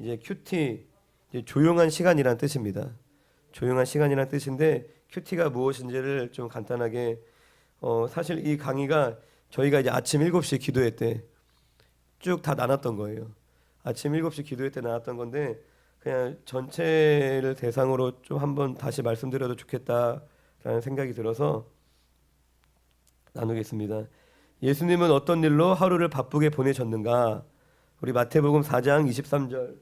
이제 큐티, 이제 조용한 시간이란 뜻입니다. 조용한 시간이란 뜻인데 큐티가 무엇인지를 좀 간단하게 사실 이 강의가 저희가 이제 아침 7시 기도회 때 쭉 다 나눴던 거예요. 아침 7시 기도회 때 나눴던 건데 그냥 전체를 대상으로 좀 한번 다시 말씀드려도 좋겠다라는 생각이 들어서 나누겠습니다. 예수님은 어떤 일로 하루를 바쁘게 보내셨는가? 우리 마태복음 4장 23절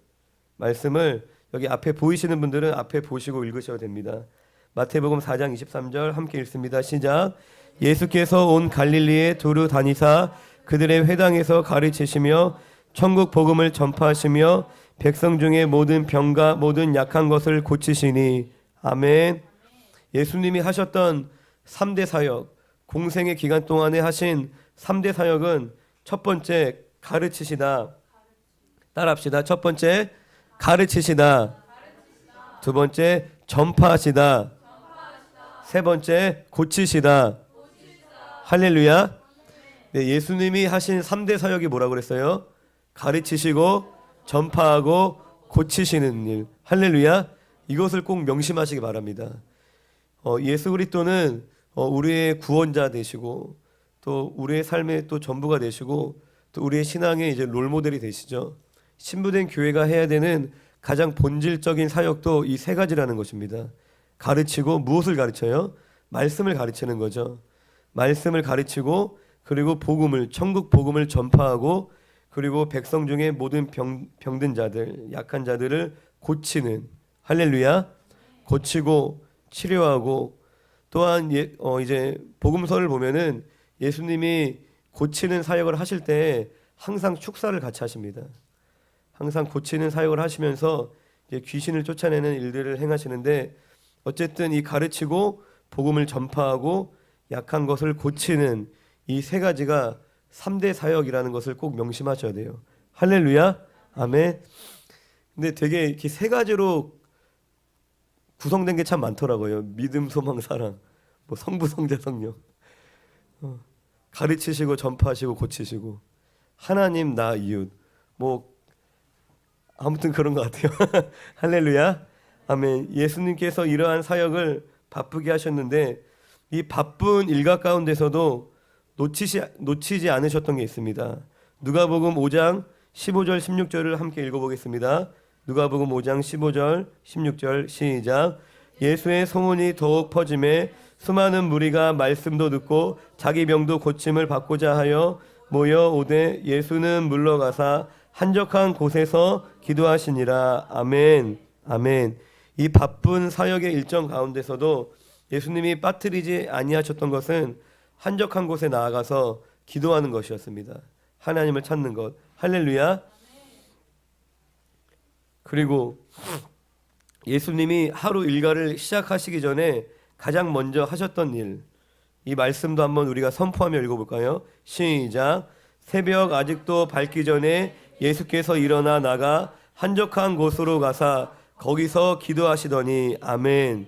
말씀을 여기 앞에 보이시는 분들은 앞에 보시고 읽으셔도 됩니다. 마태복음 4장 23절 함께 읽습니다. 시작. 예수께서 온 갈릴리에 두루 다니사 그들의 회당에서 가르치시며 천국 복음을 전파하시며 백성 중에 모든 병과 모든 약한 것을 고치시니. 아멘. 예수님이 하셨던 3대 사역, 공생의 기간 동안에 하신 3대 사역은 첫 번째 가르치시다. 따라합시다. 첫 번째 가르치시다. 두 번째 전파하시다. 세 번째 고치시다. 할렐루야. 네, 예수님이 하신 3대 사역이 뭐라고 그랬어요? 가르치시고 전파하고 고치시는 일. 할렐루야. 이것을 꼭 명심하시기 바랍니다. 예수 그리스도는 우리의 구원자 되시고 또 우리의 삶의 또 전부가 되시고 또 우리의 신앙의 이제 롤모델이 되시죠. 신부된 교회가 해야 되는 가장 본질적인 사역도 이 세 가지라는 것입니다. 가르치고 무엇을 가르쳐요? 말씀을 가르치는 거죠. 말씀을 가르치고 그리고 복음을 천국 복음을 전파하고 그리고 백성 중에 모든 병든 자들, 약한 자들을 고치는. 할렐루야. 고치고 치료하고 또한 이제 복음서를 보면은 예수님이 고치는 사역을 하실 때 항상 축사를 같이 하십니다. 항상 고치는 사역을 하시면서 이제 귀신을 쫓아내는 일들을 행하시는데 어쨌든 이 가르치고 복음을 전파하고 약한 것을 고치는 이 세 가지가 3대 사역이라는 것을 꼭 명심하셔야 돼요. 할렐루야. 아멘. 근데 되게 이렇게 세 가지로 구성된 게 참 많더라고요. 믿음, 소망, 사랑. 뭐 성부, 성자, 성령. 가르치시고 전파하시고 고치시고 하나님, 나, 이웃. 뭐 아무튼 그런 것 같아요. 할렐루야. 아멘. 예수님께서 이러한 사역을 바쁘게 하셨는데 이 바쁜 일과 가운데서도 놓치지 않으셨던 게 있습니다. 누가복음 5장 15절 16절을 함께 읽어보겠습니다. 누가복음 5장 15절 16절 시작. 예수의 소문이 더욱 퍼짐에 수많은 무리가 말씀도 듣고 자기 병도 고침을 받고자 하여 모여 오되 예수는 물러가사 한적한 곳에서 기도하시니라. 아멘. 아멘. 이 바쁜 사역의 일정 가운데서도 예수님이 빠뜨리지 아니하셨던 것은 한적한 곳에 나아가서 기도하는 것이었습니다. 하나님을 찾는 것. 할렐루야. 그리고 예수님이 하루 일과를 시작하시기 전에 가장 먼저 하셨던 일, 이 말씀도 한번 우리가 선포하며 읽어볼까요? 시작. 새벽 아직도 밝기 전에 예수께서 일어나 나가 한적한 곳으로 가사 거기서 기도하시더니. 아멘.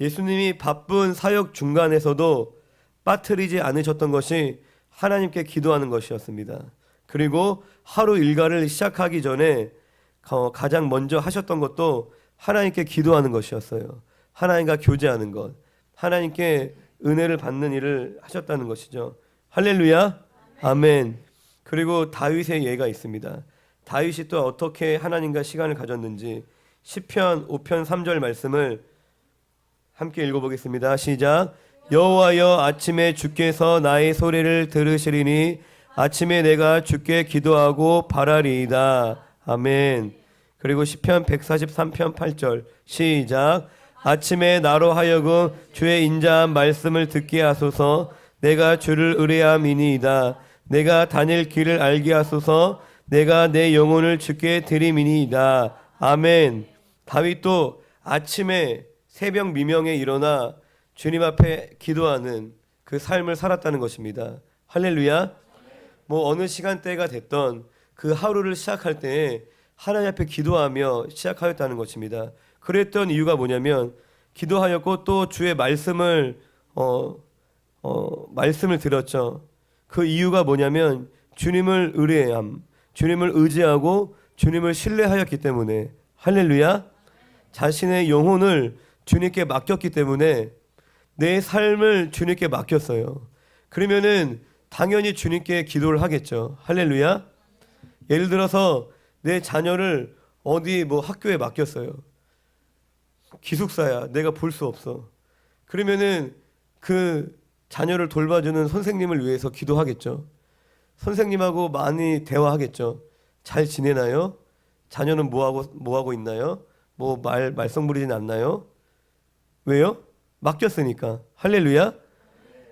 예수님이 바쁜 사역 중간에서도 빠뜨리지 않으셨던 것이 하나님께 기도하는 것이었습니다. 그리고 하루 일과를 시작하기 전에 가장 먼저 하셨던 것도 하나님께 기도하는 것이었어요. 하나님과 교제하는 것, 하나님께 은혜를 받는 일을 하셨다는 것이죠. 할렐루야. 아멘. 그리고 다윗의 예가 있습니다. 다윗이 또 어떻게 하나님과 시간을 가졌는지 시편 5편 3절 말씀을 함께 읽어보겠습니다. 시작. 여호와여 아침에 주께서 나의 소리를 들으시리니 아침에 내가 주께 기도하고 바라리이다. 아멘. 그리고 시편 143편 8절 시작. 아침에 나로 하여금 주의 인자한 말씀을 듣게 하소서. 내가 주를 의뢰함이니이다. 내가 다닐 길을 알게 하소서. 내가 내 영혼을 주께 드림이니이다. 아멘. 다윗도 아침에 새벽 미명에 일어나 주님 앞에 기도하는 그 삶을 살았다는 것입니다. 할렐루야. 뭐 어느 시간대가 됐던 그 하루를 시작할 때 하나님 앞에 기도하며 시작하였다는 것입니다. 그랬던 이유가 뭐냐면 기도하였고 또 주의 말씀을 말씀을 들었죠. 그 이유가 뭐냐면 주님을 의뢰함, 주님을 의지하고 주님을 신뢰하였기 때문에, 할렐루야, 자신의 영혼을 주님께 맡겼기 때문에 내 삶을 주님께 맡겼어요. 그러면은 당연히 주님께 기도를 하겠죠. 할렐루야. 예를 들어서 내 자녀를 어디 뭐 학교에 맡겼어요. 기숙사야. 내가 볼 수 없어. 그러면은 그 자녀를 돌봐주는 선생님을 위해서 기도하겠죠. 선생님하고 많이 대화하겠죠. 잘 지내나요? 자녀는 뭐 하고 있나요? 뭐 말썽 부리진 않나요? 왜요? 맡겼으니까. 할렐루야.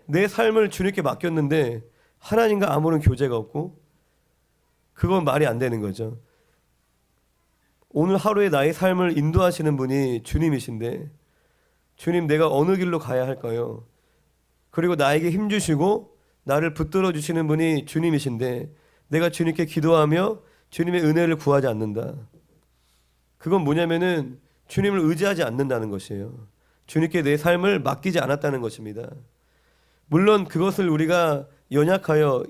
내 삶을 주님께 맡겼는데 하나님과 아무런 교제가 없고, 그건 말이 안 되는 거죠. 오늘 하루에 나의 삶을 인도하시는 분이 주님이신데, 주님, 내가 어느 길로 가야 할까요? 그리고 나에게 힘 주시고 나를 붙들어 주시는 분이 주님이신데, 내가 주님께 기도하며 주님의 은혜를 구하지 않는다. 그건 뭐냐면은 주님을 의지하지 않는다는 것이에요. 주님께 내 삶을 맡기지 않았다는 것입니다. 물론 그것을 우리가 연약하여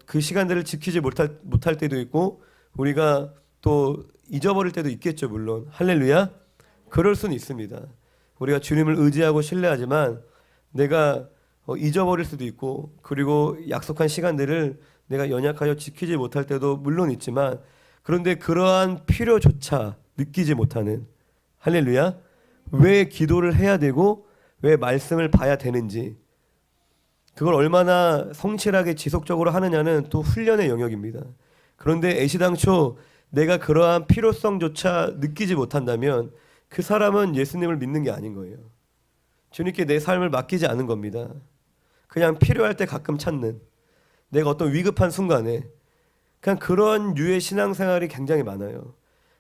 그 시간들을 지키지 못할 때도 있고, 우리가 또 잊어버릴 때도 있겠죠. 물론 할렐루야. 그럴 수는 있습니다. 우리가 주님을 의지하고 신뢰하지만 내가 잊어버릴 수도 있고, 그리고 약속한 시간들을 내가 연약하여 지키지 못할 때도 물론 있지만, 그런데 그러한 필요조차 느끼지 못하는, 할렐루야, 왜 기도를 해야 되고 왜 말씀을 봐야 되는지, 그걸 얼마나 성실하게 지속적으로 하느냐는 또 훈련의 영역입니다. 그런데 애시당초 내가 그러한 필요성조차 느끼지 못한다면 그 사람은 예수님을 믿는 게 아닌 거예요. 주님께 내 삶을 맡기지 않은 겁니다. 그냥 필요할 때 가끔 찾는, 내가 어떤 위급한 순간에, 그냥 그런 류의 신앙생활이 굉장히 많아요.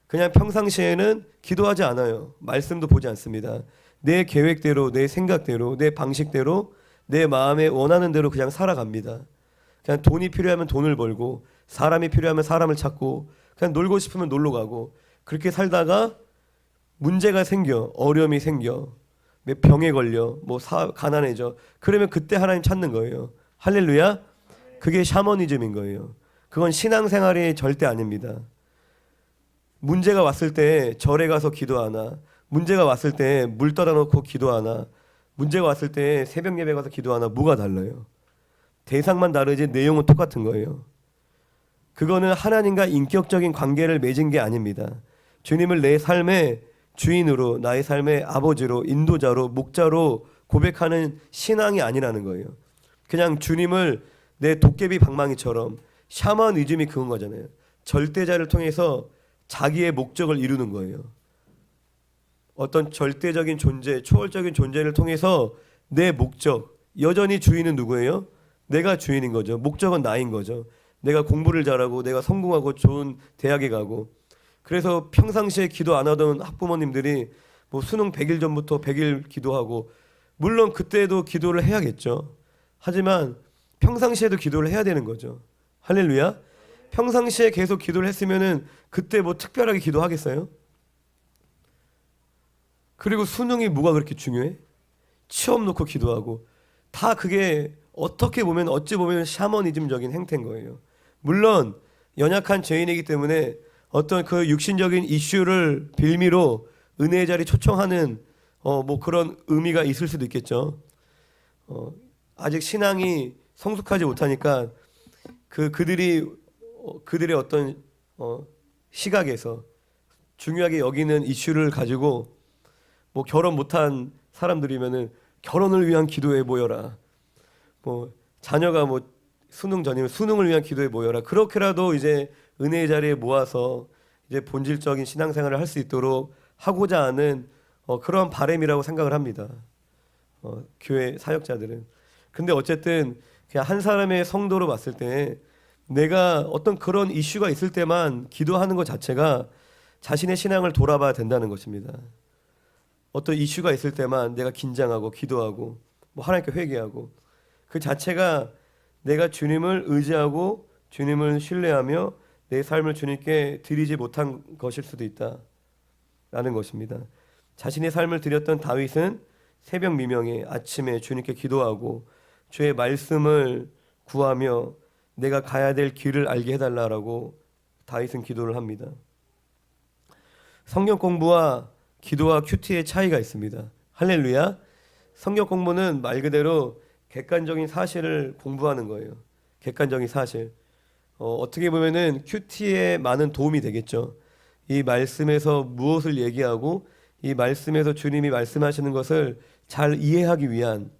그냥 평상시에는 기도하지 않아요. 말씀도 보지 않습니다. 내 계획대로, 내 생각대로, 내 방식대로, 내 마음에 원하는 대로 그냥 살아갑니다. 그냥 돈이 필요하면 돈을 벌고, 사람이 필요하면 사람을 찾고, 그냥 놀고 싶으면 놀러 가고, 그렇게 살다가 문제가 생겨, 어려움이 생겨, 병에 걸려, 가난해져. 그러면 그때 하나님 찾는 거예요. 할렐루야. 그게 샤머니즘인 거예요. 그건 신앙생활이 절대 아닙니다. 문제가 왔을 때 절에 가서 기도하나, 문제가 왔을 때 물 떠다 놓고 기도하나, 문제가 왔을 때 새벽 예배 가서 기도하나, 뭐가 달라요? 대상만 다르지 내용은 똑같은 거예요. 그거는 하나님과 인격적인 관계를 맺은 게 아닙니다. 주님을 내 삶의 주인으로, 나의 삶의 아버지로, 인도자로, 목자로 고백하는 신앙이 아니라는 거예요. 그냥 주님을 내 도깨비 방망이처럼, 샤머니즘이 그건 거잖아요. 절대자를 통해서 자기의 목적을 이루는 거예요. 어떤 절대적인 존재, 초월적인 존재를 통해서 내 목적, 여전히 주인은 누구예요? 내가 주인인 거죠. 목적은 나인 거죠. 내가 공부를 잘하고, 내가 성공하고, 좋은 대학에 가고. 그래서 평상시에 기도 안 하던 학부모님들이 수능 100일 전부터 100일 기도하고, 물론 그때도 기도를 해야겠죠. 하지만 평상시에도 기도를 해야 되는 거죠. 할렐루야. 평상시에 계속 기도를 했으면은 그때 특별하게 기도하겠어요? 그리고 수능이 뭐가 그렇게 중요해? 취업 놓고 기도하고. 다 그게 어떻게 보면, 어찌 보면 샤머니즘적인 행태인 거예요. 물론 연약한 죄인이기 때문에 어떤 그 육신적인 이슈를 빌미로 은혜의 자리 초청하는 그런 의미가 있을 수도 있겠죠. 아직 신앙이 성숙하지 못하니까 그들의 어떤 시각에서 중요하게 여기는 이슈를 가지고, 결혼 못한 사람들이면은 결혼을 위한 기도에 모여라, 자녀가 수능 전이면 수능을 위한 기도에 모여라, 그렇게라도 이제 은혜의 자리에 모아서 이제 본질적인 신앙생활을 할 수 있도록 하고자 하는 그런 바람이라고 생각을 합니다. 교회 사역자들은. 근데 어쨌든 그냥 한 사람의 성도로 봤을 때, 내가 어떤 그런 이슈가 있을 때만 기도하는 것 자체가 자신의 신앙을 돌아봐야 된다는 것입니다. 어떤 이슈가 있을 때만 내가 긴장하고 기도하고 하나님께 회개하고, 그 자체가 내가 주님을 의지하고 주님을 신뢰하며 내 삶을 주님께 드리지 못한 것일 수도 있다라는 것입니다. 자신의 삶을 드렸던 다윗은 새벽 미명에, 아침에 주님께 기도하고 주의 말씀을 구하며 내가 가야 될 길을 알게 해달라고 다윗은 기도를 합니다. 성경 공부와 기도와 큐티의 차이가 있습니다. 할렐루야. 성경 공부는 말 그대로 객관적인 사실을 공부하는 거예요. 객관적인 사실. 어떻게 보면은 큐티에 많은 도움이 되겠죠. 이 말씀에서 무엇을 얘기하고 이 말씀에서 주님이 말씀하시는 것을 잘 이해하기 위한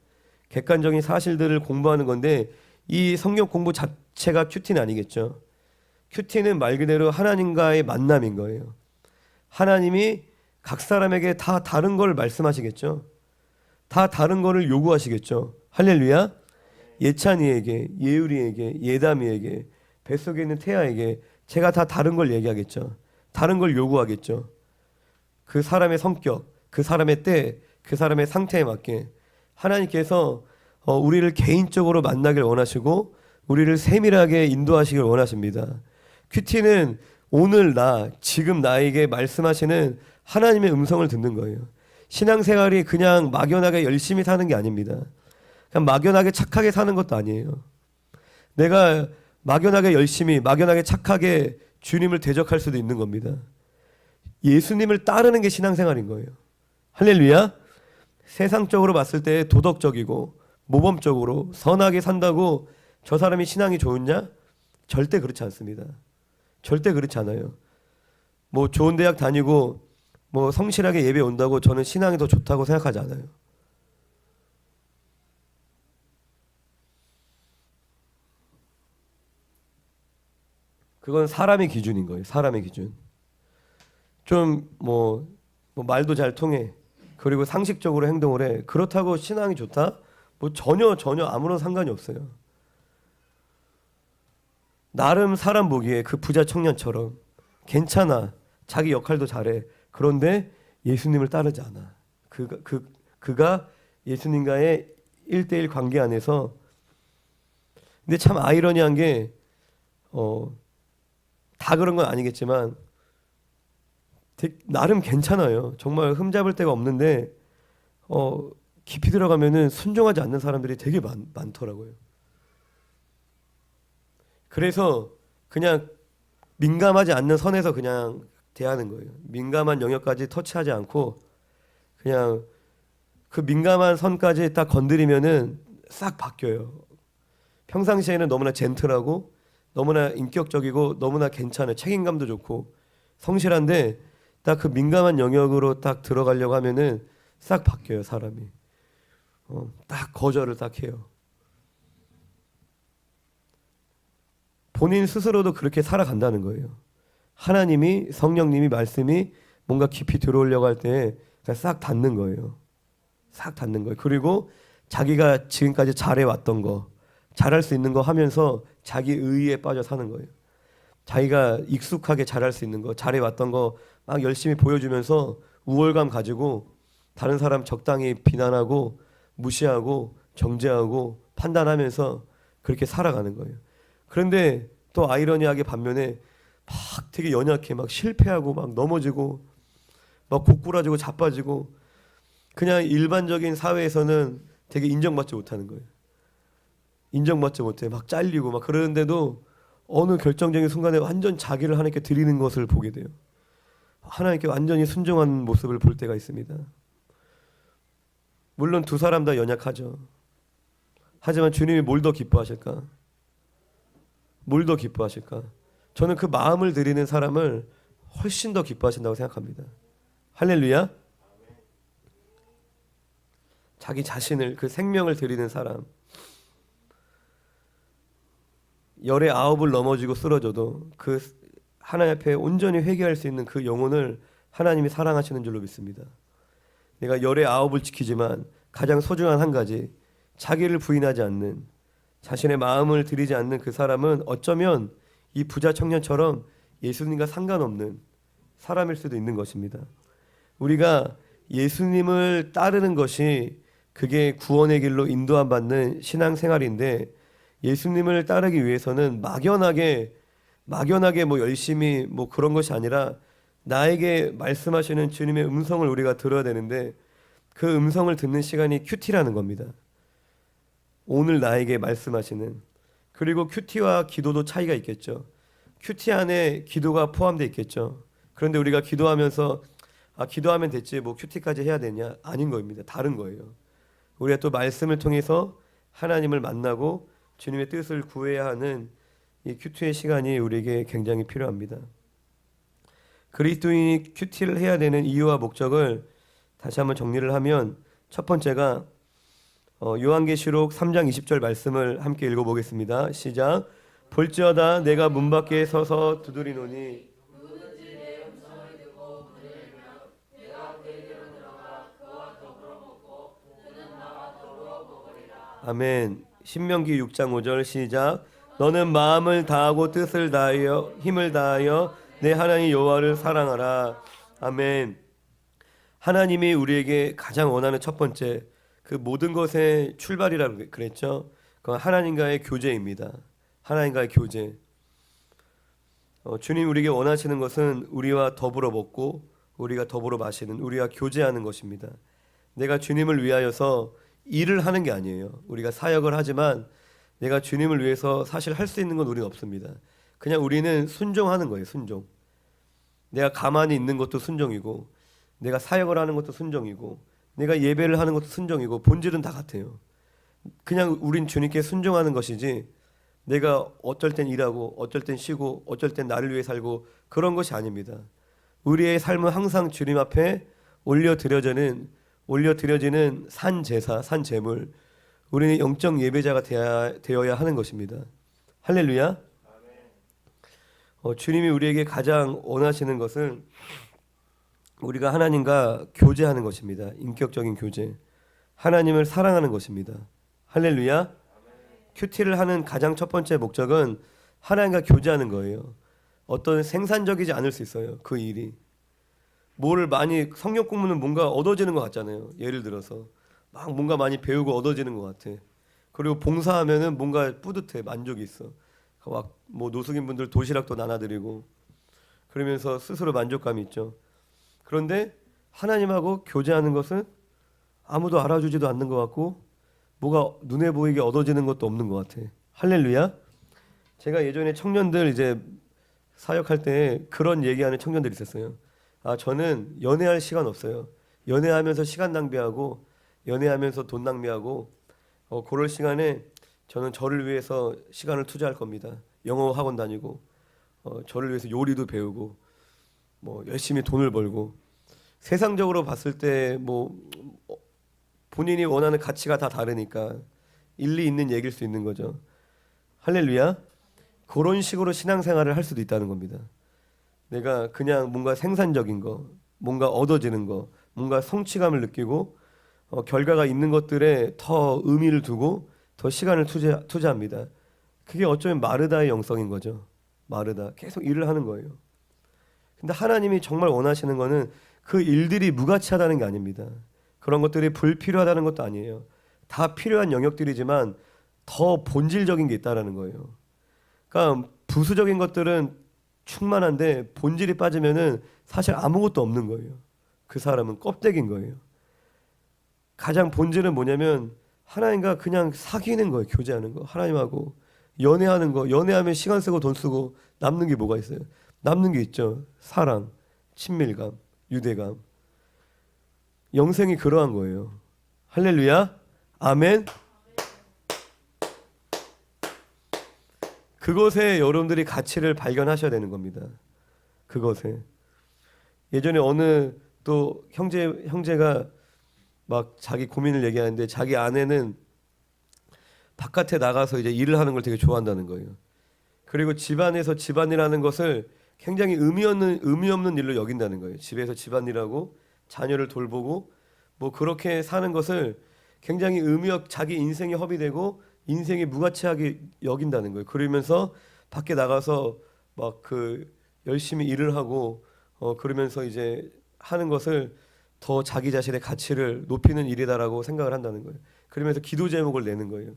객관적인 사실들을 공부하는 건데, 이 성경 공부 자체가 큐티는 아니겠죠. 큐티는 말 그대로 하나님과의 만남인 거예요. 하나님이 각 사람에게 다 다른 걸 말씀하시겠죠. 다 다른 거를 요구하시겠죠. 할렐루야. 예찬이에게, 예율이에게, 예담이에게, 뱃속에 있는 태아에게 제가 다 다른 걸 얘기하겠죠. 다른 걸 요구하겠죠. 그 사람의 성격, 그 사람의 때, 그 사람의 상태에 맞게 하나님께서 우리를 개인적으로 만나길 원하시고 우리를 세밀하게 인도하시길 원하십니다. 큐티는 오늘 나, 지금 나에게 말씀하시는 하나님의 음성을 듣는 거예요. 신앙생활이 그냥 막연하게 열심히 사는 게 아닙니다. 그냥 막연하게 착하게 사는 것도 아니에요. 내가 막연하게 열심히, 막연하게 착하게 주님을 대적할 수도 있는 겁니다. 예수님을 따르는 게 신앙생활인 거예요. 할렐루야. 세상적으로 봤을 때 도덕적이고 모범적으로 선하게 산다고 저 사람이 신앙이 좋으냐? 절대 그렇지 않습니다. 절대 그렇지 않아요. 뭐 좋은 대학 다니고 뭐 성실하게 예배 온다고 저는 신앙이 더 좋다고 생각하지 않아요. 그건 사람의 기준인 거예요. 사람의 기준. 좀 뭐 말도 잘 통해. 그리고 상식적으로 행동을 해. 그렇다고 신앙이 좋다? 뭐 전혀 아무런 상관이 없어요. 나름 사람 보기에 그 부자 청년처럼 괜찮아. 자기 역할도 잘해. 그런데 예수님을 따르지 않아. 그가 예수님과의 1대1 관계 안에서. 근데 참 아이러니한 게 다 그런 건 아니겠지만 나름 괜찮아요. 정말 흠잡을 데가 없는데 깊이 들어가면은 순종하지 않는 사람들이 되게 많더라고요. 그래서 그냥 민감하지 않는 선에서 그냥 대하는 거예요. 민감한 영역까지 터치하지 않고 그냥 그 민감한 선까지 딱 건드리면은 싹 바뀌어요. 평상시에는 너무나 젠틀하고 너무나 인격적이고 너무나 괜찮아요. 책임감도 좋고 성실한데 딱 그 민감한 영역으로 딱 들어가려고 하면은 싹 바뀌어요. 사람이. 딱 거절을 딱 해요. 본인 스스로도 그렇게 살아간다는 거예요. 하나님이, 성령님이, 말씀이 뭔가 깊이 들어오려고 할 때 싹 닫는 거예요. 싹 닫는 거예요. 그리고 자기가 지금까지 잘해왔던 거, 잘할 수 있는 거 하면서 자기 의의에 빠져 사는 거예요. 자기가 익숙하게 잘할 수 있는 거, 잘해왔던 거 막 열심히 보여주면서 우월감 가지고 다른 사람 적당히 비난하고 무시하고 정죄하고 판단하면서 그렇게 살아가는 거예요. 그런데 또 아이러니하게 반면에 막 되게 연약해, 막 실패하고 막 넘어지고 막 고꾸라지고 자빠지고 그냥 일반적인 사회에서는 되게 인정받지 못하는 거예요. 인정받지 못해. 막 잘리고 막 그러는데도 어느 결정적인 순간에 완전 자기를 하나님께 드리는 것을 보게 돼요. 하나님께 완전히 순종한 모습을 볼 때가 있습니다. 물론 두 사람 다 연약하죠. 하지만 주님이 뭘 더 기뻐하실까? 뭘 더 기뻐하실까? 저는 그 마음을 드리는 사람을 훨씬 더 기뻐하신다고 생각합니다. 할렐루야. 자기 자신을, 그 생명을 드리는 사람. 열의 9을 넘어지고 쓰러져도 그 하나님 앞에 온전히 회개할 수 있는 그 영혼을 하나님이 사랑하시는 줄로 믿습니다. 내가 열의 9을 지키지만 가장 소중한 한 가지, 자기를 부인하지 않는, 자신의 마음을 드리지 않는 그 사람은 어쩌면 이 부자 청년처럼 예수님과 상관없는 사람일 수도 있는 것입니다. 우리가 예수님을 따르는 것이 그게 구원의 길로 인도함 받는 신앙생활인데, 예수님을 따르기 위해서는 막연하게 뭐 열심히 뭐 그런 것이 아니라 나에게 말씀하시는 주님의 음성을 우리가 들어야 되는데, 그 음성을 듣는 시간이 큐티라는 겁니다. 오늘 나에게 말씀하시는. 그리고 큐티와 기도도 차이가 있겠죠. 큐티 안에 기도가 포함되어 있겠죠. 그런데 우리가 기도하면서 기도하면 됐지 뭐 큐티까지 해야 되냐? 아닌 겁니다. 다른 거예요. 우리가 또 말씀을 통해서 하나님을 만나고 주님의 뜻을 구해야 하는 이 큐티의 시간이 우리에게 굉장히 필요합니다. 그리스도인이 큐티를 해야 되는 이유와 목적을 다시 한번 정리를 하면, 첫 번째가 요한계시록 3장 20절 말씀을 함께 읽어보겠습니다. 시작. 볼지어다 내가 문 밖에 서서 두드리노니 아멘. 신명기 6장 5절 시작. 너는 마음을 다하고 뜻을 다하여 힘을 다하여 내 하나님 여호와를 사랑하라. 아멘. 하나님이 우리에게 가장 원하는 첫 번째, 그 모든 것의 출발이라고 그랬죠. 그건 하나님과의 교제입니다. 하나님과의 교제. 주님 우리에게 원하시는 것은 우리와 더불어 먹고 우리가 더불어 마시는, 우리와 교제하는 것입니다. 내가 주님을 위하여서 일을 하는 게 아니에요. 우리가 사역을 하지만 내가 주님을 위해서 사실 할 수 있는 건 우리는 없습니다. 그냥 우리는 순종하는 거예요. 순종. 내가 가만히 있는 것도 순종이고, 내가 사역을 하는 것도 순종이고, 내가 예배를 하는 것도 순종이고, 본질은 다 같아요. 그냥 우린 주님께 순종하는 것이지, 내가 어쩔 땐 일하고 어쩔 땐 쉬고 어쩔 땐 나를 위해 살고 그런 것이 아닙니다. 우리의 삶은 항상 주님 앞에 올려드려지는 산 제사, 산 제물, 우리는 영적 예배자가 되어야 하는 것입니다. 할렐루야. 주님이 우리에게 가장 원하시는 것은 우리가 하나님과 교제하는 것입니다. 인격적인 교제, 하나님을 사랑하는 것입니다. 할렐루야. 큐티를 하는 가장 첫 번째 목적은 하나님과 교제하는 거예요. 어떤 생산적이지 않을 수 있어요. 그 일이 뭐를 많이, 성경 공부는 뭔가 얻어지는 것 같잖아요. 예를 들어서 막 뭔가 많이 배우고 얻어지는 것 같아. 그리고 봉사하면은 뭔가 뿌듯해, 만족이 있어. 막 뭐 노숙인 분들 도시락도 나눠드리고 그러면서 스스로 만족감이 있죠. 그런데 하나님하고 교제하는 것은 아무도 알아주지도 않는 것 같고 뭐가 눈에 보이게 얻어지는 것도 없는 것 같아. 할렐루야. 제가 예전에 청년들 이제 사역할 때 그런 얘기하는 청년들이 있었어요. 저는 연애할 시간 없어요. 연애하면서 시간 낭비하고 연애하면서 돈 낭비하고 그럴 시간에 저는 저를 위해서 시간을 투자할 겁니다. 영어 학원 다니고 저를 위해서 요리도 배우고 뭐 열심히 돈을 벌고, 세상적으로 봤을 때 뭐 본인이 원하는 가치가 다 다르니까 일리 있는 얘기일 수 있는 거죠. 할렐루야. 그런 식으로 신앙생활을 할 수도 있다는 겁니다. 내가 그냥 뭔가 생산적인 거, 뭔가 얻어지는 거, 뭔가 성취감을 느끼고 결과가 있는 것들에 더 의미를 두고 더 시간을 투자합니다. 그게 어쩌면 마르다의 영성인 거죠. 마르다. 계속 일을 하는 거예요. 근데 하나님이 정말 원하시는 거는 그 일들이 무가치하다는 게 아닙니다. 그런 것들이 불필요하다는 것도 아니에요. 다 필요한 영역들이지만 더 본질적인 게 있다라는 거예요. 그러니까 부수적인 것들은 충만한데 본질이 빠지면은 사실 아무것도 없는 거예요. 그 사람은 껍데기인 거예요. 가장 본질은 뭐냐면 하나님과 그냥 사귀는 거예요. 교제하는 거. 하나님하고 연애하는 거. 연애하면 시간 쓰고 돈 쓰고 남는 게 뭐가 있어요? 남는 게 있죠. 사랑, 친밀감, 유대감. 영생이 그러한 거예요. 할렐루야. 아멘. 그것에 여러분들이 가치를 발견하셔야 되는 겁니다. 그것에. 예전에 어느 또 형제가 막 자기 고민을 얘기하는데, 자기 아내는 바깥에 나가서 이제 일을 하는 걸 되게 좋아한다는 거예요. 그리고 집안에서 집안일하는 것을 굉장히 의미 없는 일로 여긴다는 거예요. 집에서 집안일하고 자녀를 돌보고 뭐 그렇게 사는 것을 굉장히 자기 인생이 허비되고 인생이 무가치하게 여긴다는 거예요. 그러면서 밖에 나가서 막 열심히 일을 하고 그러면서 이제 하는 것을 더 자기 자신의 가치를 높이는 일이다라고 생각을 한다는 거예요. 그러면서 기도 제목을 내는 거예요.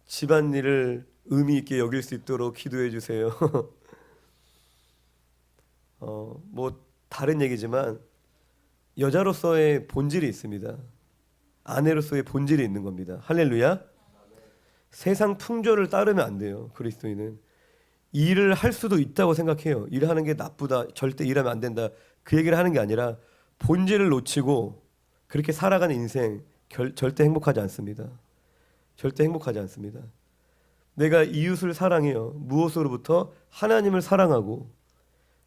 집안일을 의미 있게 여길 수 있도록 기도해 주세요. 뭐 다른 얘기지만 여자로서의 본질이 있습니다. 아내로서의 본질이 있는 겁니다. 할렐루야. 세상 풍조를 따르면 안 돼요. 그리스도인은 일을 할 수도 있다고 생각해요. 일하는 게 나쁘다, 절대 일하면 안 된다, 그 얘기를 하는 게 아니라 본질을 놓치고 그렇게 살아가는 인생 절대 행복하지 않습니다. 절대 행복하지 않습니다. 내가 이웃을 사랑해요. 무엇으로부터? 하나님을 사랑하고,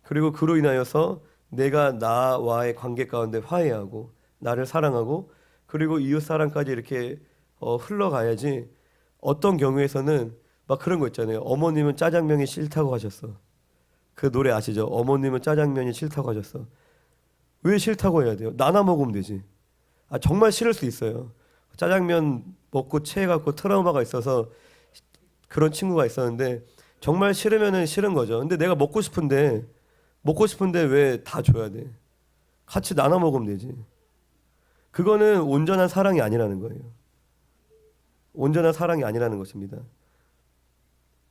그리고 그로 인하여서 내가 나와의 관계 가운데 화해하고 나를 사랑하고, 그리고 이웃 사랑까지 이렇게 흘러가야지. 어떤 경우에서는 막 그런 거 있잖아요. 어머님은 짜장면이 싫다고 하셨어. 그 노래 아시죠? 어머님은 짜장면이 싫다고 하셨어. 왜 싫다고 해야 돼요? 나눠 먹으면 되지. 아, 정말 싫을 수 있어요. 짜장면 먹고 체해갖고 트라우마가 있어서 그런 친구가 있었는데, 정말 싫으면은 싫은 거죠. 근데 내가 먹고 싶은데 왜 다 줘야 돼? 같이 나눠 먹으면 되지. 그거는 온전한 사랑이 아니라는 거예요. 온전한 사랑이 아니라는 것입니다.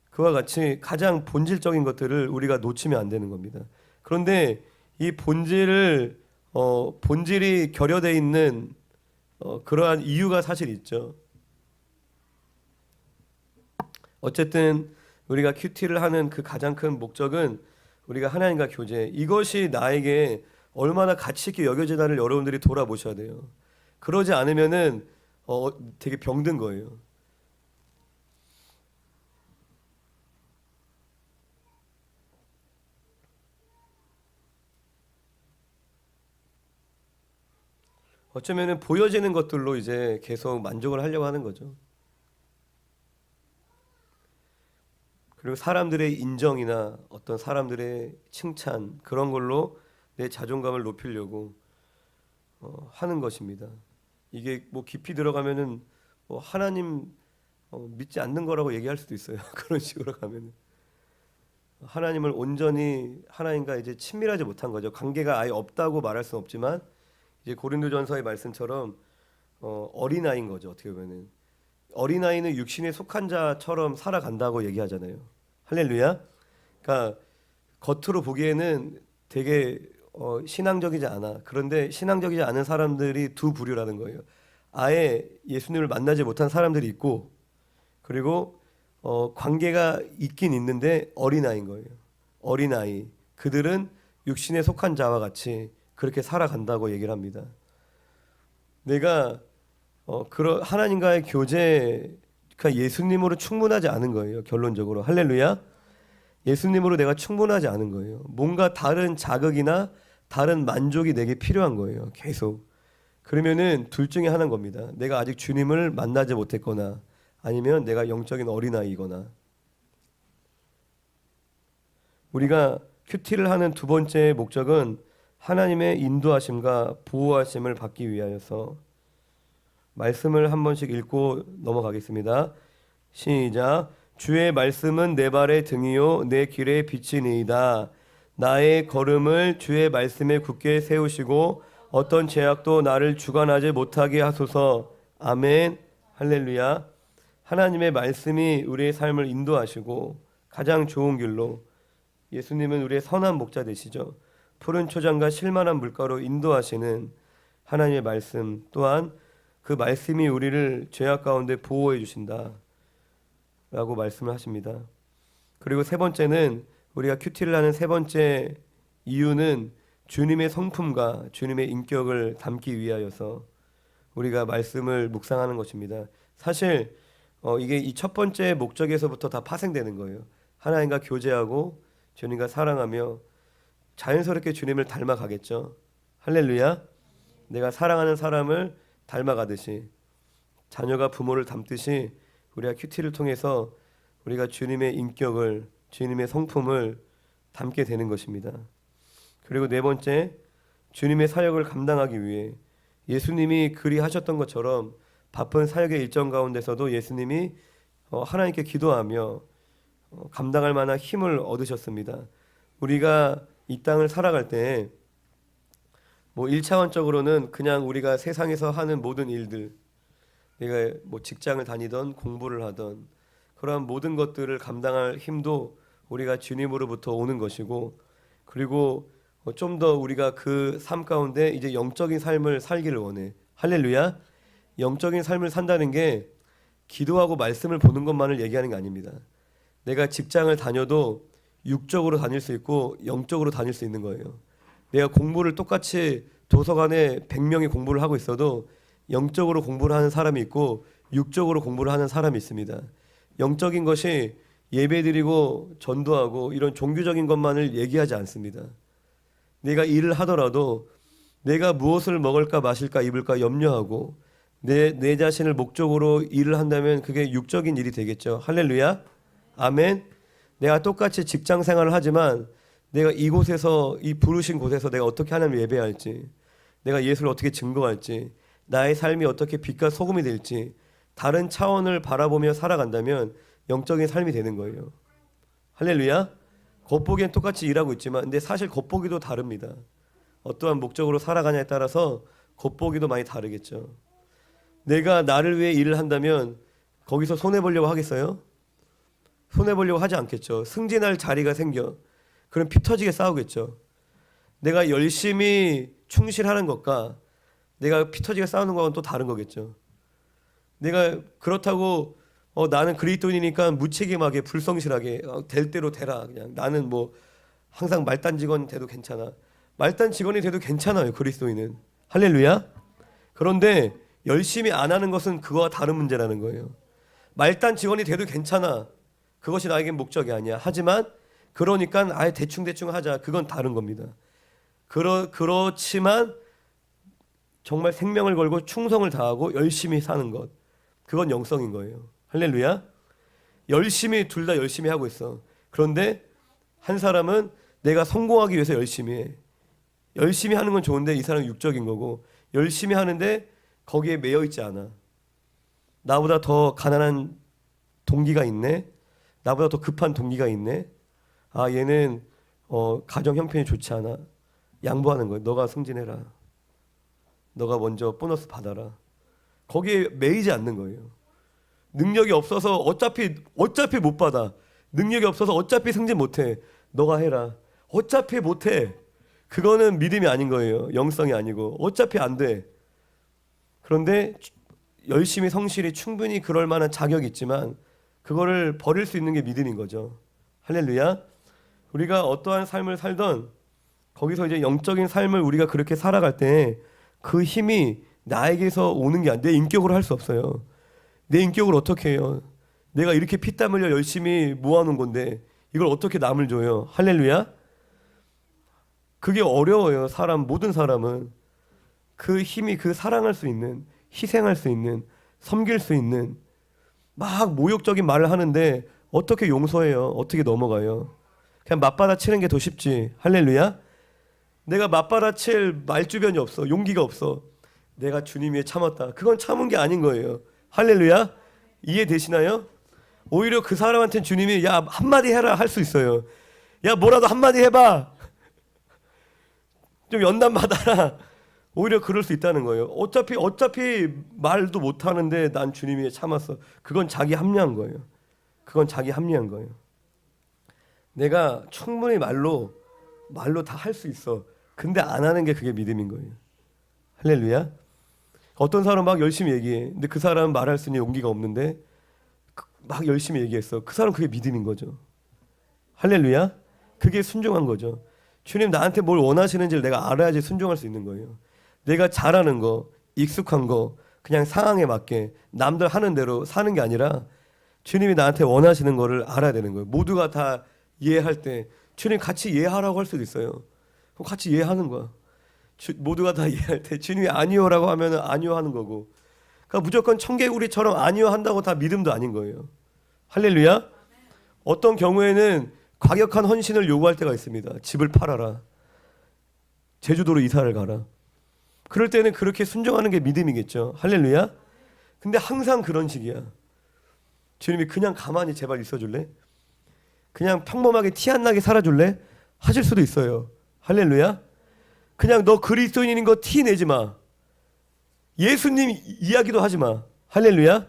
그와 같이 가장 본질적인 것들을 우리가 놓치면 안 되는 겁니다. 그런데 이 본질이 결여되어 있는 그러한 이유가 사실 있죠. 어쨌든 우리가 큐티를 하는 그 가장 큰 목적은 우리가 하나님과 교제, 이것이 나에게 얼마나 가치 있게 여겨지나를 여러분들이 돌아보셔야 돼요. 그러지 않으면은 되게 병든 거예요. 어쩌면은 보여지는 것들로 이제 계속 만족을 하려고 하는 거죠. 그리고 사람들의 인정이나 어떤 사람들의 칭찬, 그런 걸로 내 자존감을 높이려고 하는 것입니다. 이게 뭐 깊이 들어가면은 뭐 하나님 믿지 않는 거라고 얘기할 수도 있어요. 그런 식으로 가면은 하나님을 온전히 하나님과 이제 친밀하지 못한 거죠. 관계가 아예 없다고 말할 수는 없지만, 이제 고린도전서의 말씀처럼 어린아이인 거죠. 어떻게 보면은 어린아이는 육신에 속한 자처럼 살아간다고 얘기하잖아요. 할렐루야. 그러니까 겉으로 보기에는 되게 신앙적이지 않아. 그런데 신앙적이지 않은 사람들이 두 부류라는 거예요. 아예 예수님을 만나지 못한 사람들이 있고, 그리고 관계가 있긴 있는데 어린아이인 거예요. 어린아이. 그들은 육신에 속한 자와 같이 그렇게 살아간다고 얘기를 합니다. 내가 그런 하나님과의 교제, 그러니까 예수님으로 충분하지 않은 거예요. 결론적으로. 할렐루야. 예수님으로 내가 충분하지 않은 거예요. 뭔가 다른 자극이나 다른 만족이 내게 필요한 거예요. 계속. 그러면은 둘 중에 하나인 겁니다. 내가 아직 주님을 만나지 못했거나, 아니면 내가 영적인 어린아이거나. 우리가 큐티를 하는 두 번째 목적은 하나님의 인도하심과 보호하심을 받기 위하여서, 말씀을 한 번씩 읽고 넘어가겠습니다. 시작. 주의 말씀은 내 발의 등이요 내 길의 빛이니이다. 나의 걸음을 주의 말씀에 굳게 세우시고 어떤 죄악도 나를 주관하지 못하게 하소서. 아멘. 할렐루야. 하나님의 말씀이 우리의 삶을 인도하시고 가장 좋은 길로, 예수님은 우리의 선한 목자 되시죠. 푸른 초장과 실만한 물가로 인도하시는 하나님의 말씀, 또한 그 말씀이 우리를 죄악 가운데 보호해 주신다 라고 말씀을 하십니다. 그리고 세 번째는, 우리가 큐티를 하는 세 번째 이유는 주님의 성품과 주님의 인격을 담기 위하여서 우리가 말씀을 묵상하는 것입니다. 사실 이게 이 첫 번째 목적에서부터 다 파생되는 거예요. 하나님과 교제하고 주님과 사랑하며 자연스럽게 주님을 닮아가겠죠. 할렐루야. 내가 사랑하는 사람을 닮아가듯이, 자녀가 부모를 닮듯이 우리가 큐티를 통해서 우리가 주님의 인격을, 주님의 성품을 담게 되는 것입니다. 그리고 네 번째, 주님의 사역을 감당하기 위해 예수님이 그리하셨던 것처럼 바쁜 사역의 일정 가운데서도 예수님이 하나님께 기도하며 감당할 만한 힘을 얻으셨습니다. 우리가 이 땅을 살아갈 때 뭐 1차원적으로는 그냥 우리가 세상에서 하는 모든 일들, 내가 뭐 직장을 다니던 공부를 하던 그러한 모든 것들을 감당할 힘도 우리가 주님으로부터 오는 것이고, 그리고 좀 더 우리가 그 삶 가운데 이제 영적인 삶을 살기를 원해. 할렐루야. 영적인 삶을 산다는 게 기도하고 말씀을 보는 것만을 얘기하는 게 아닙니다. 내가 직장을 다녀도 육적으로 다닐 수 있고 영적으로 다닐 수 있는 거예요. 내가 공부를 똑같이 도서관에 100명이 공부를 하고 있어도 영적으로 공부를 하는 사람이 있고 육적으로 공부를 하는 사람이 있습니다. 영적인 것이 예배드리고 전도하고 이런 종교적인 것만을 얘기하지 않습니다. 내가 일을 하더라도 내가 무엇을 먹을까 마실까 입을까 염려하고 내 자신을 목적으로 일을 한다면 그게 육적인 일이 되겠죠. 할렐루야. 아멘. 내가 똑같이 직장 생활을 하지만 내가 이곳에서 이 부르신 곳에서 내가 어떻게 하나님을 예배할지, 내가 예수를 어떻게 증거할지, 나의 삶이 어떻게 빛과 소금이 될지 다른 차원을 바라보며 살아간다면 영적인 삶이 되는 거예요. 할렐루야. 겉보기엔 똑같이 일하고 있지만 근데 사실 겉보기도 다릅니다. 어떠한 목적으로 살아가냐에 따라서 겉보기도 많이 다르겠죠. 내가 나를 위해 일을 한다면 거기서 손해보려고 하겠어요? 손해보려고 하지 않겠죠. 승진할 자리가 생겨. 그럼 피 터지게 싸우겠죠. 내가 열심히 충실하는 것과 내가 피 터지게 싸우는 거와는 또 다른 거겠죠. 내가 그렇다고 나는 그리스도인이니까 무책임하게 불성실하게 될 대로 되라. 그냥 나는 뭐 항상 말단 직원 돼도 괜찮아. 말단 직원이 돼도 괜찮아요. 그리스도인은. 할렐루야. 그런데 열심히 안 하는 것은 그거와 다른 문제라는 거예요. 말단 직원이 돼도 괜찮아. 그것이 나에겐 목적이 아니야. 하지만 그러니까 아예 대충 하자. 그건 다른 겁니다. 그렇지만 정말 생명을 걸고 충성을 다하고 열심히 사는 것. 그건 영성인 거예요. 할렐루야. 열심히 둘 다 열심히 하고 있어. 그런데 한 사람은 내가 성공하기 위해서 열심히 해. 열심히 하는 건 좋은데 이 사람은 육적인 거고 열심히 하는데 거기에 매여 있지 않아. 나보다 더 가난한 동기가 있네. 나보다 더 급한 동기가 있네. 아 얘는 가정 형편이 좋지 않아. 양보하는 거야. 너가 승진해라. 너가 먼저 보너스 받아라. 거기에 매이지 않는 거예요. 능력이 없어서 어차피 못 받아. 능력이 없어서 어차피 승진 못해. 너가 해라. 어차피 못해. 그거는 믿음이 아닌 거예요. 영성이 아니고 어차피 안 돼. 그런데 열심히 성실히 충분히 그럴 만한 자격이 있지만 그거를 버릴 수 있는 게 믿음인 거죠. 할렐루야. 우리가 어떠한 삶을 살던 거기서 이제 영적인 삶을 우리가 그렇게 살아갈 때 그 힘이 나에게서 오는 게 내 인격으로 할 수 없어요. 내 인격으로 어떻게 해요? 내가 이렇게 피땀 흘려 열심히 모아놓은 건데 이걸 어떻게 남을 줘요? 할렐루야. 그게 어려워요. 모든 사람은 그 힘이 그 사랑할 수 있는, 희생할 수 있는, 섬길 수 있는 막 모욕적인 말을 하는데 어떻게 용서해요? 어떻게 넘어가요? 그냥 맞받아치는 게 더 쉽지. 할렐루야. 내가 맞받아칠 말주변이 없어. 용기가 없어. 내가 주님 위에 참았다. 그건 참은 게 아닌 거예요. 할렐루야. 이해되시나요? 오히려 그 사람한테는 주님이 야 한마디 해라 할 수 있어요. 야 뭐라도 한마디 해봐. 좀 연단 받아라. 오히려 그럴 수 있다는 거예요. 어차피 말도 못 하는데 난 주님 위에 참았어. 그건 자기 합리한 거예요. 그건 자기 합리한 거예요. 내가 충분히 말로 다 할 수 있어. 근데 안 하는 게 그게 믿음인 거예요. 할렐루야. 어떤 사람은 막 열심히 얘기해. 근데 그 사람은 말할 수 있는 용기가 없는데 막 열심히 얘기했어. 그 사람은 그게 믿음인 거죠. 할렐루야. 그게 순종한 거죠. 주님 나한테 뭘 원하시는지를 내가 알아야지 순종할 수 있는 거예요. 내가 잘하는 거, 익숙한 거 그냥 상황에 맞게 남들 하는 대로 사는 게 아니라 주님이 나한테 원하시는 거를 알아야 되는 거예요. 모두가 다 이해할 때 주님 같이 이해하라고 할 수도 있어요. 그럼 같이 이해하는 거야. 모두가 다 이해할 때 주님이 아니요라고 하면 아니요 하는 거고. 그러니까 무조건 청개구리처럼 아니요 한다고 다 믿음도 아닌 거예요. 할렐루야. 어떤 경우에는 과격한 헌신을 요구할 때가 있습니다. 집을 팔아라. 제주도로 이사를 가라. 그럴 때는 그렇게 순종하는 게 믿음이겠죠. 할렐루야. 근데 항상 그런 식이야. 주님이 그냥 가만히 제발 있어줄래? 그냥 평범하게 티 안 나게 살아줄래? 하실 수도 있어요. 할렐루야. 그냥 너 그리스도인인 거 티 내지 마. 예수님 이야기도 하지 마. 할렐루야.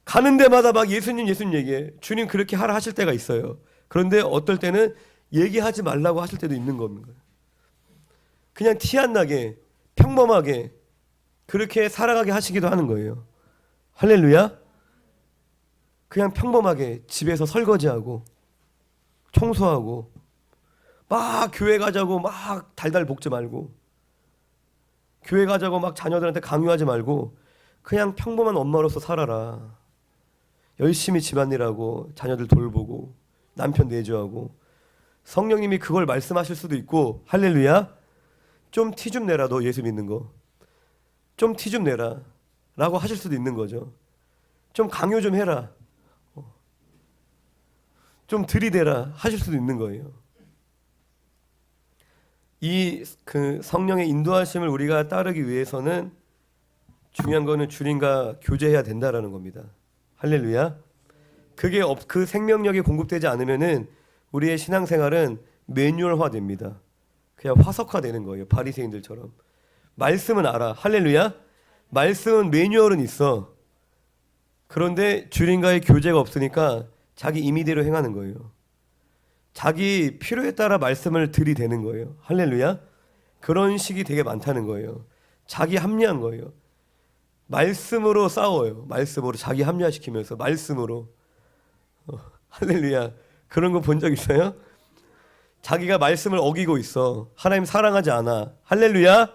가는 데마다 막 예수님 얘기해. 주님 그렇게 하라 하실 때가 있어요. 그런데 어떨 때는 얘기하지 말라고 하실 때도 있는 겁니다. 그냥 티 안 나게 평범하게 그렇게 살아가게 하시기도 하는 거예요. 할렐루야. 그냥 평범하게 집에서 설거지하고 청소하고 막 교회 가자고 막 달달 볶지 말고 교회 가자고 막 자녀들한테 강요하지 말고 그냥 평범한 엄마로서 살아라. 열심히 집안일하고 자녀들 돌보고 남편 내조하고 성령님이 그걸 말씀하실 수도 있고 할렐루야 좀 티 좀 내라 너 예수 믿는 거 좀 티 좀 내라 라고 하실 수도 있는 거죠. 좀 강요 좀 해라 좀 들이대라 하실 수도 있는 거예요. 이 그 성령의 인도하심을 우리가 따르기 위해서는 중요한 거는 주님과 교제해야 된다라는 겁니다. 할렐루야. 그게 그 생명력이 공급되지 않으면은 우리의 신앙생활은 매뉴얼화 됩니다. 그냥 화석화 되는 거예요. 바리새인들처럼. 말씀은 알아. 할렐루야. 말씀은 매뉴얼은 있어. 그런데 주님과의 교제가 없으니까 자기 임의대로 행하는 거예요. 자기 필요에 따라 말씀을 들이대는 거예요. 할렐루야. 그런 식이 되게 많다는 거예요. 자기 합리한 거예요. 말씀으로 싸워요. 말씀으로 자기 합리화시키면서 말씀으로 할렐루야. 그런 거 본 적 있어요? 자기가 말씀을 어기고 있어. 하나님 사랑하지 않아. 할렐루야.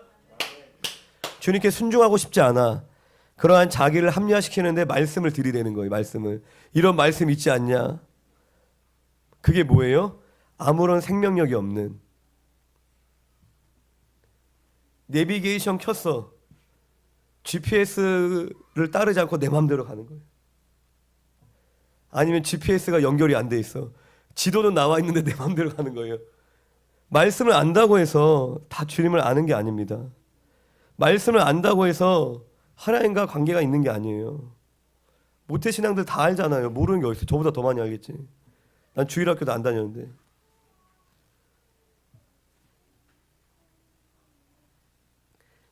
주님께 순종하고 싶지 않아. 그러한 자기를 합리화시키는데 말씀을 들이대는 거예요. 말씀을. 이런 말씀 있지 않냐? 그게 뭐예요? 아무런 생명력이 없는. 내비게이션 켰어. GPS를 따르지 않고 내 마음대로 가는 거예요. 아니면 GPS가 연결이 안 돼 있어. 지도는 나와 있는데 내 마음대로 가는 거예요. 말씀을 안다고 해서 다 주님을 아는 게 아닙니다. 말씀을 안다고 해서 하나님과 관계가 있는 게 아니에요. 모태신앙들 다 알잖아요. 모르는 게 어딨어. 저보다 더 많이 알겠지. 난 주일학교도 안 다녔는데.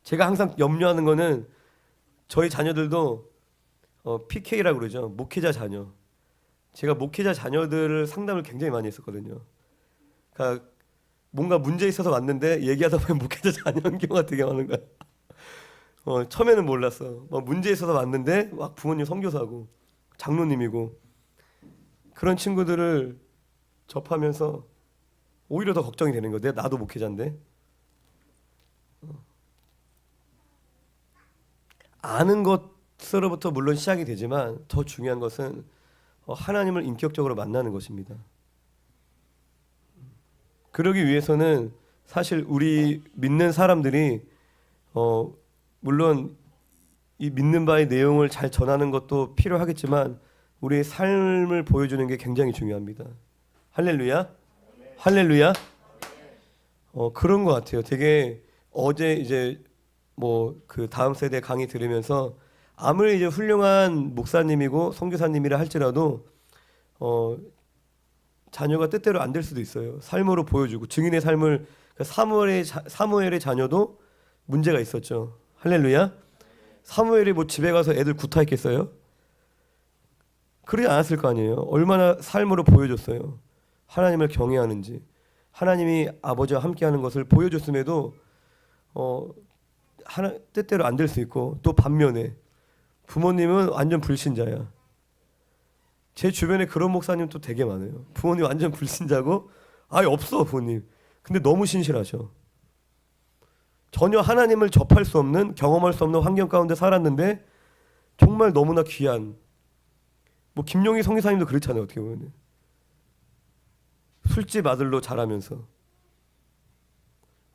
제가 항상 염려하는 거는 저희 자녀들도 PK라고 그러죠. 목회자 자녀. 제가 목회자 자녀들을 상담을 굉장히 많이 했었거든요. 그러니까 뭔가 문제 있어서 왔는데 얘기하다 보면 목회자 자녀인 경우가 되게 많은 거야. 처음에는 몰랐어. 문제 있어서 왔는데 막 부모님 선교사고 장로님이고 그런 친구들을 접하면서 오히려 더 걱정이 되는 거야. 나도 목회자인데. 아는 것으로부터 물론 시작이 되지만 더 중요한 것은 하나님을 인격적으로 만나는 것입니다. 그러기 위해서는 사실 우리 믿는 사람들이 물론 이 믿는 바의 내용을 잘 전하는 것도 필요하겠지만 우리의 삶을 보여주는 게 굉장히 중요합니다. 할렐루야. 할렐루야. 그런 것 같아요. 되게 어제 이제 그 다음 세대 강의 들으면서 아무리 이제 훌륭한 목사님이고 선교사님이라 할지라도 자녀가 뜻대로 안 될 수도 있어요. 삶으로 보여주고 증인의 삶을 사무엘의 자녀도 문제가 있었죠. 할렐루야. 사무엘이 집에 가서 애들 구타했겠어요? 그러지 않았을 거 아니에요. 얼마나 삶으로 보여줬어요. 하나님을 경외하는지 하나님이 아버지와 함께하는 것을 보여줬음에도 뜻대로 안 될 수 있고 또 반면에 부모님은 완전 불신자야. 제 주변에 그런 목사님도 되게 많아요. 부모님 완전 불신자고 아예 없어 부모님. 근데 너무 신실하셔. 전혀 하나님을 접할 수 없는 경험할 수 없는 환경 가운데 살았는데 정말 너무나 귀한 김용희 선교사님도 그렇잖아요. 어떻게 보면 술집 아들로 자라면서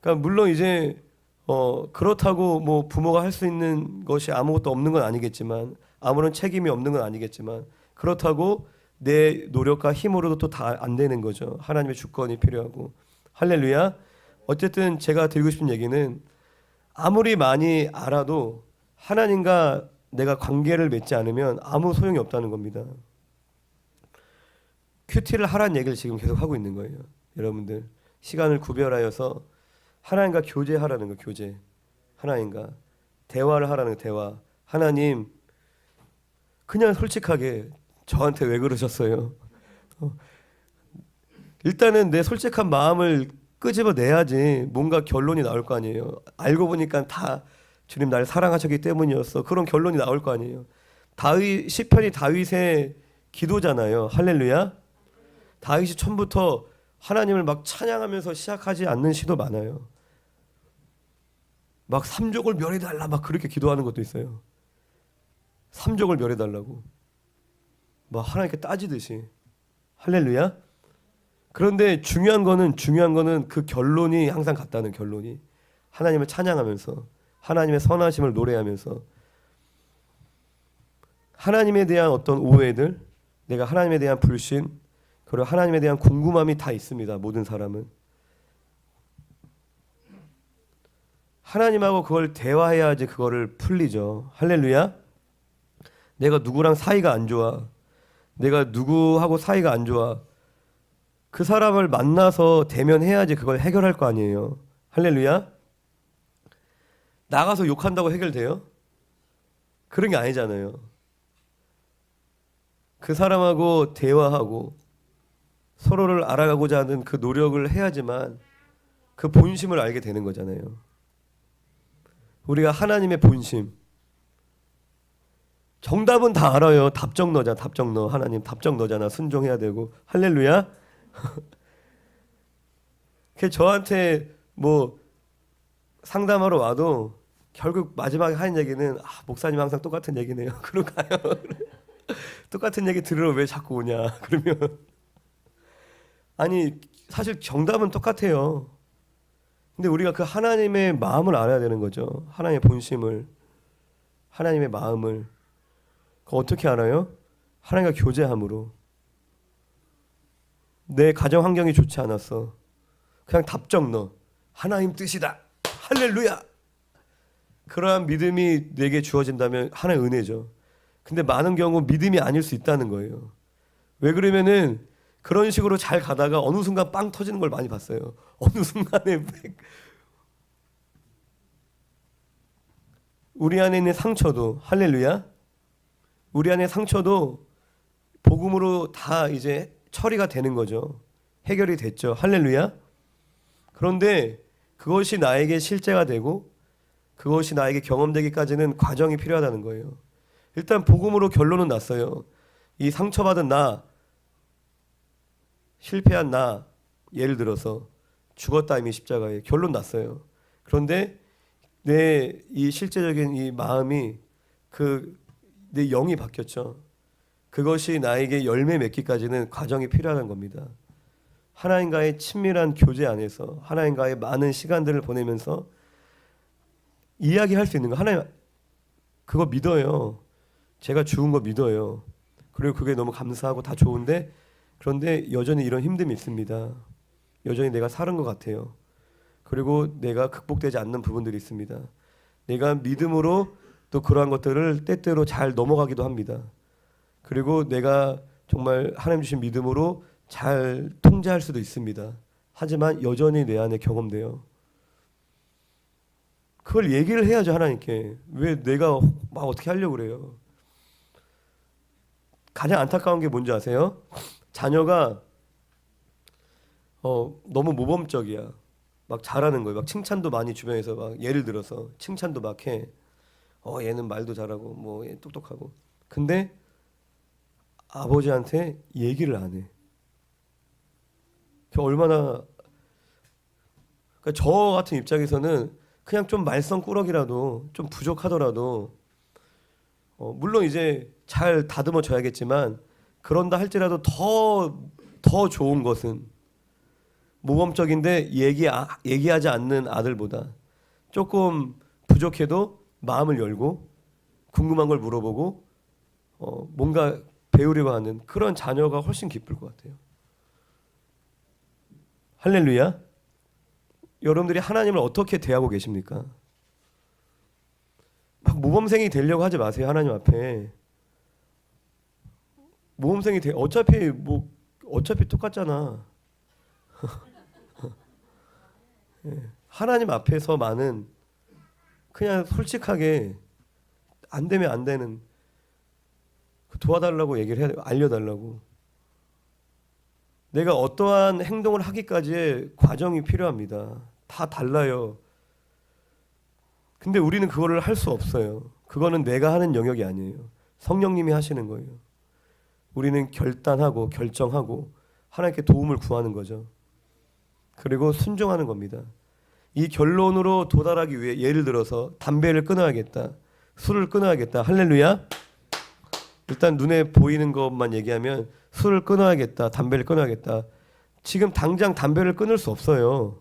그러니까 물론 이제 그렇다고 부모가 할 수 있는 것이 아무것도 없는 건 아니겠지만 아무런 책임이 없는 건 아니겠지만 그렇다고 내 노력과 힘으로도 또 다 안 되는 거죠. 하나님의 주권이 필요하고. 할렐루야. 어쨌든 제가 드리고 싶은 얘기는 아무리 많이 알아도 하나님과 내가 관계를 맺지 않으면 아무 소용이 없다는 겁니다. 큐티를 하라는 얘기를 지금 계속 하고 있는 거예요. 여러분들 시간을 구별하여서 하나님과 교제하라는 거. 교제. 하나님과 대화를 하라는 거. 대화. 하나님 그냥 솔직하게 저한테 왜 그러셨어요? 일단은 내 솔직한 마음을 끄집어내야지 뭔가 결론이 나올 거 아니에요. 알고 보니까 다 주님 나를 사랑하셨기 때문이었어. 그런 결론이 나올 거 아니에요. 시편이 다윗의 기도잖아요. 할렐루야. 다윗이 처음부터 하나님을 막 찬양하면서 시작하지 않는 시도 많아요. 막 삼족을 멸해달라 막 그렇게 기도하는 것도 있어요. 삼족을 멸해달라고 막 하나님께 따지듯이. 할렐루야. 그런데 중요한 거는 그 결론이 항상 같다는 결론이. 하나님을 찬양하면서 하나님의 선하심을 노래하면서 하나님에 대한 어떤 오해들, 내가 하나님에 대한 불신, 그리고 하나님에 대한 궁금함이 다 있습니다. 모든 사람은. 하나님하고 그걸 대화해야지 그거를 풀리죠. 할렐루야. 내가 누구랑 사이가 안 좋아. 내가 누구하고 사이가 안 좋아. 그 사람을 만나서 대면해야지 그걸 해결할 거 아니에요. 할렐루야. 나가서 욕한다고 해결돼요? 그런 게 아니잖아요. 그 사람하고 대화하고 서로를 알아가고자 하는 그 노력을 해야지만 그 본심을 알게 되는 거잖아요. 우리가 하나님의 본심. 정답은 다 알아요. 답정너잖아. 답정너. 하나님 답정너잖아. 순종해야 되고. 할렐루야. 저한테 뭐 상담하러 와도 결국 마지막에 하는 얘기는 목사님 항상 똑같은 얘기네요. 그러고 가요. 똑같은 얘기 들으러 왜 자꾸 오냐. 그러면 아니 사실 정답은 똑같아요. 근데 우리가 그 하나님의 마음을 알아야 되는 거죠. 하나님의 본심을, 하나님의 마음을. 그거 어떻게 알아요? 하나님과 교제함으로. 내 가정 환경이 좋지 않았어. 그냥 답정너. 하나님 뜻이다. 할렐루야. 그러한 믿음이 내게 주어진다면 하나의 은혜죠. 근데 많은 경우 믿음이 아닐 수 있다는 거예요. 왜 그러면은 그런 식으로 잘 가다가 어느 순간 빵 터지는 걸 많이 봤어요. 어느 순간에 우리 안에 있는 상처도, 할렐루야, 우리 안에 상처도 복음으로 다 이제 처리가 되는 거죠. 해결이 됐죠. 할렐루야. 그런데 그것이 나에게 실제가 되고 그것이 나에게 경험되기까지는 과정이 필요하다는 거예요. 일단 복음으로 결론은 났어요. 이 상처받은 나, 실패한 나, 예를 들어서 죽었다 이미 십자가에 결론 났어요. 그런데 내 이 실제적인 이 마음이 내 영이 바뀌었죠. 그것이 나에게 열매 맺기까지는 과정이 필요하다는 겁니다. 하나님과의 친밀한 교제 안에서 하나님과의 많은 시간들을 보내면서 이야기할 수 있는 거. 하나님 그거 믿어요. 제가 죽은 거 믿어요. 그리고 그게 너무 감사하고 다 좋은데 그런데 여전히 이런 힘듦이 있습니다. 여전히 내가 살은 것 같아요. 그리고 내가 극복되지 않는 부분들이 있습니다. 내가 믿음으로 또 그러한 것들을 때때로 잘 넘어가기도 합니다. 그리고 내가 정말 하나님 주신 믿음으로 잘 통제할 수도 있습니다. 하지만 여전히 내 안에 경험돼요. 그걸 얘기를 해야죠. 하나님께. 왜 내가 막 어떻게 하려고 그래요. 가장 안타까운 게 뭔지 아세요? 자녀가 너무 모범적이야. 막 잘하는 거예요. 막 칭찬도 많이 주변에서 막 예를 들어서 칭찬도 막 해. 얘는 말도 잘하고 뭐 얘 똑똑하고. 근데 아버지한테 얘기를 안 해. 얼마나 그러니까 저 같은 입장에서는 그냥 좀 말썽꾸러기라도 좀 부족하더라도 물론 이제 잘 다듬어 줘야겠지만 그런다 할지라도 더 좋은 것은 모범적인데 얘기하지 않는 아들보다 조금 부족해도 마음을 열고 궁금한 걸 물어보고 뭔가 배우려고 하는 그런 자녀가 훨씬 기쁠 것 같아요. 할렐루야. 여러분들이 하나님을 어떻게 대하고 계십니까? 막 모범생이 되려고 하지 마세요. 하나님 앞에 모범생이 어차피 똑같잖아. 하나님 앞에서만은 그냥 솔직하게 안 되면 안 되는 도와달라고 얘기를 해야 돼요. 알려달라고. 내가 어떠한 행동을 하기까지의 과정이 필요합니다. 다 달라요. 근데 우리는 그거를 할 수 없어요. 그거는 내가 하는 영역이 아니에요. 성령님이 하시는 거예요. 우리는 결단하고 결정하고 하나님께 도움을 구하는 거죠. 그리고 순종하는 겁니다. 이 결론으로 도달하기 위해 예를 들어서 담배를 끊어야겠다, 술을 끊어야겠다. 할렐루야. 일단 눈에 보이는 것만 얘기하면 술을 끊어야겠다, 담배를 끊어야겠다. 지금 당장 담배를 끊을 수 없어요.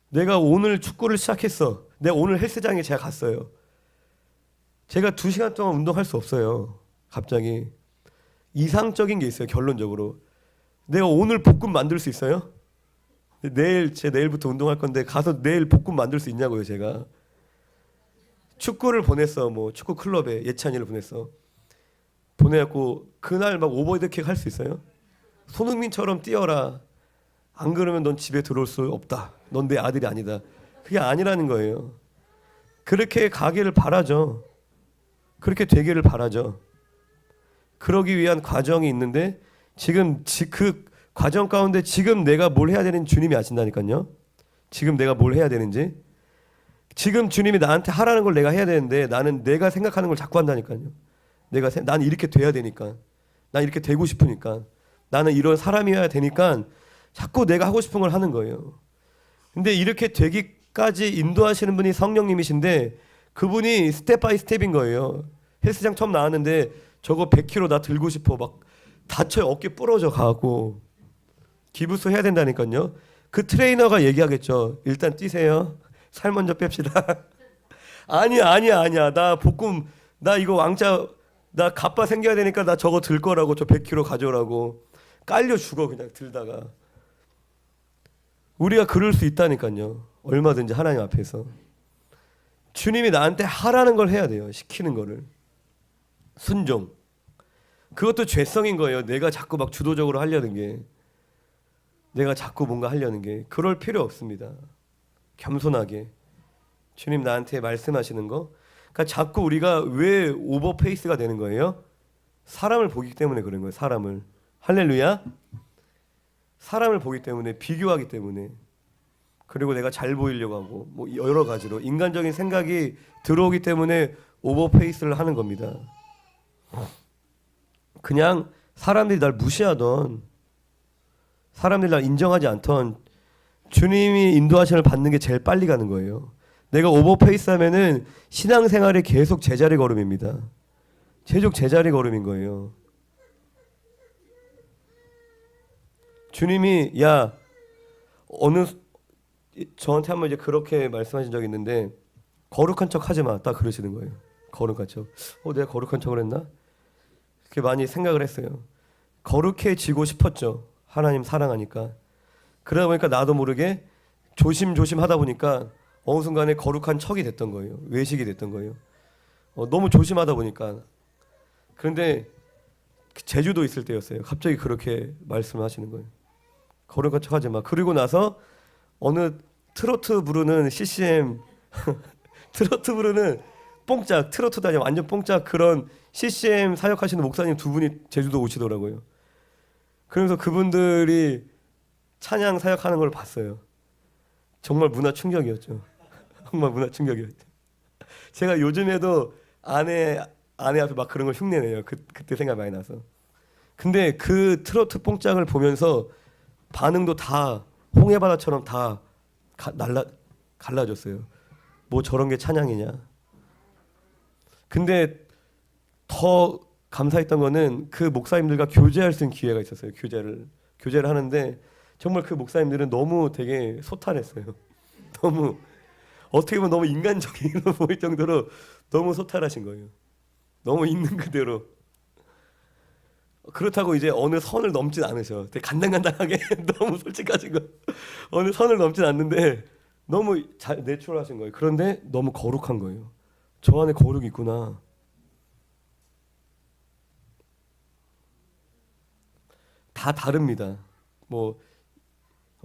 내가 오늘 축구를 시작했어. 내가 오늘 헬스장에 제가 갔어요. 제가 2시간 동안 운동할 수 없어요. 갑자기 이상적인 게 있어요. 결론적으로 내가 오늘 볶음 만들 수 있어요? 내일부터 운동할 건데 가서 내일 볶음 만들 수 있냐고요. 제가 축구를 보냈어. 뭐 축구 클럽에 예찬이를 보냈어. 보내갖고 그날 막 오버헤드킥 할 수 있어요? 손흥민처럼 뛰어라. 안 그러면 넌 집에 들어올 수 없다. 넌 내 아들이 아니다. 그게 아니라는 거예요. 그렇게 가기를 바라죠. 그렇게 되기를 바라죠. 그러기 위한 과정이 있는데 지금 그 과정 가운데 지금 내가 뭘 해야 되는지 주님이 아신다니까요. 지금 내가 뭘 해야 되는지. 지금 주님이 나한테 하라는 걸 내가 해야 되는데 나는 내가 생각하는 걸 자꾸 한다니까요. 나는 이렇게 돼야 되니까. 난 이렇게 되고 싶으니까. 나는 이런 사람이어야 되니까 자꾸 내가 하고 싶은 걸 하는 거예요. 근데 이렇게 되기까지 인도하시는 분이 성령님이신데 그분이 스텝 바이 스텝인 거예요. 헬스장 처음 나왔는데 저거 100kg 나 들고 싶어. 막 다쳐요. 어깨 부러져 가고. 기부스 해야 된다니까요. 그 트레이너가 얘기하겠죠. 일단 뛰세요. 살 먼저 뺍시다. 아니야. 나 이거 왕자, 나 갑바 생겨야 되니까 나 저거 들 거라고. 저 100kg 가져오라고. 깔려 죽어 그냥 들다가. 우리가 그럴 수 있다니까요. 얼마든지 하나님 앞에서. 주님이 나한테 하라는 걸 해야 돼요. 시키는 거를. 순종. 그것도 죄성인 거예요. 내가 자꾸 막 주도적으로 하려는 게. 내가 자꾸 뭔가 하려는 게. 그럴 필요 없습니다. 겸손하게. 주님 나한테 말씀하시는 거. 그러니까 자꾸 우리가 왜 오버페이스가 되는 거예요? 사람을 보기 때문에 그런 거예요. 사람을. 할렐루야. 사람을 보기 때문에, 비교하기 때문에. 그리고 내가 잘 보이려고 하고 뭐 여러 가지로 인간적인 생각이 들어오기 때문에 오버페이스를 하는 겁니다. 그냥 사람들이 날 무시하던, 사람들이 날 인정하지 않던 주님이 인도하심을 받는 게 제일 빨리 가는 거예요. 내가 오버페이스 하면은 신앙생활이 계속 제자리 걸음입니다. 계속 제자리 걸음인 거예요. 주님이 저한테 한번 이제 그렇게 말씀하신 적이 있는데 거룩한 척 하지 마. 딱 그러시는 거예요. 거룩한 척. 내가 거룩한 척을 했나? 그렇게 많이 생각을 했어요. 거룩해지고 싶었죠. 하나님 사랑하니까. 그러다 보니까 나도 모르게 조심조심 하다 보니까 어느 순간에 거룩한 척이 됐던 거예요. 외식이 됐던 거예요. 너무 조심하다 보니까. 그런데 제주도 있을 때였어요. 갑자기 그렇게 말씀하시는 거예요. 거룩한 척 하지 마. 그리고 나서 어느 트로트 부르는 CCM 트로트 부르는 뽕짝, 트로트도 아니라 완전 뽕짝 그런 CCM 사역하시는 목사님 2분이 제주도 오시더라고요. 그러면서 그분들이 찬양 사역하는 걸 봤어요. 정말 문화 충격이었죠. 정말 문화 충격이었죠. 제가 요즘에도 아내 앞에 막 그런 걸 흉내내요. 그때 생각 많이 나서. 근데 그 트로트 뽕짝을 보면서 반응도 다 홍해바다처럼 다 갈라졌어요. 뭐 저런 게 찬양이냐. 근데 더 감사했던 거는 그 목사님들과 교제할 수 있는 기회가 있었어요. 교제를 하는데 정말 그 목사님들은 너무 되게 소탈했어요. 너무 어떻게 보면 너무 인간적으로 보일 정도로 너무 소탈하신 거예요. 너무 있는 그대로. 그렇다고 이제 어느 선을 넘진 않으셔. 되게 간당간당하게 너무 솔직하신 거. 어느 선을 넘진 않는데 너무 잘 내추럴하신 거예요. 그런데 너무 거룩한 거예요. 저 안에 거룩이 있구나. 다 다릅니다. 뭐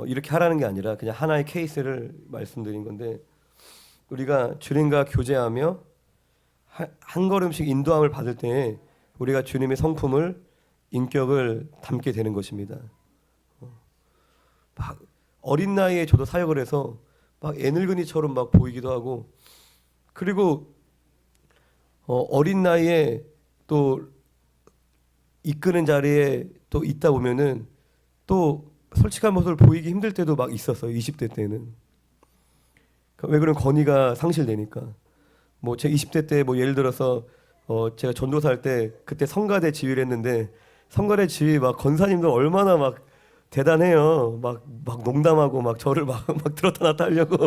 이렇게 하라는 게 아니라 그냥 하나의 케이스를 말씀드린 건데 우리가 주님과 교제하며 한 걸음씩 인도함을 받을 때 우리가 주님의 성품을 인격을 담게 되는 것입니다. 막 어린 나이에 저도 사역을 해서 막 애늙은이처럼 막 보이기도 하고 그리고 어린 나이에 또 이끄는 자리에 또 있다 보면은 또 솔직한 모습을 보이기 힘들 때도 막 있었어요. 20대 때는. 왜 그런 건의가 상실되니까. 뭐 제 20대 때 뭐 예를 들어서 제가 전도사 할 때 그때 성가대 지휘를 했는데 성가대 지휘 막 권사님들 얼마나 막 대단해요. 막 농담하고 막 저를 막 들었다 놨다 하려고.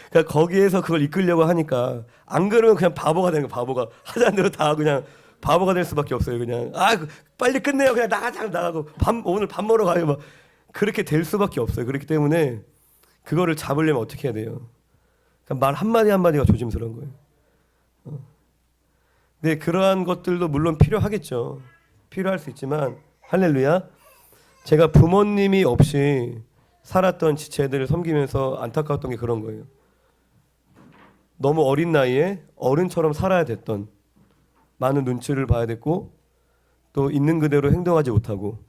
그러니까 거기에서 그걸 이끌려고 하니까 안 그러면 그냥 바보가 되는 거 바보가 하자는 대로 다 그냥 바보가 될 수밖에 없어요. 그냥 빨리 끝내요. 그냥 나가자 나가고 오늘 밥 먹으러 가요. 막 그렇게 될 수밖에 없어요. 그렇기 때문에 그거를 잡으려면 어떻게 해야 돼요? 그러니까 말 한마디 한마디가 조심스러운 거예요. 네, 그러한 것들도 물론 필요하겠죠. 필요할 수 있지만 할렐루야. 제가 부모님이 없이 살았던 지체들을 섬기면서 안타까웠던 게 그런 거예요. 너무 어린 나이에 어른처럼 살아야 됐던, 많은 눈치를 봐야 됐고 또 있는 그대로 행동하지 못하고,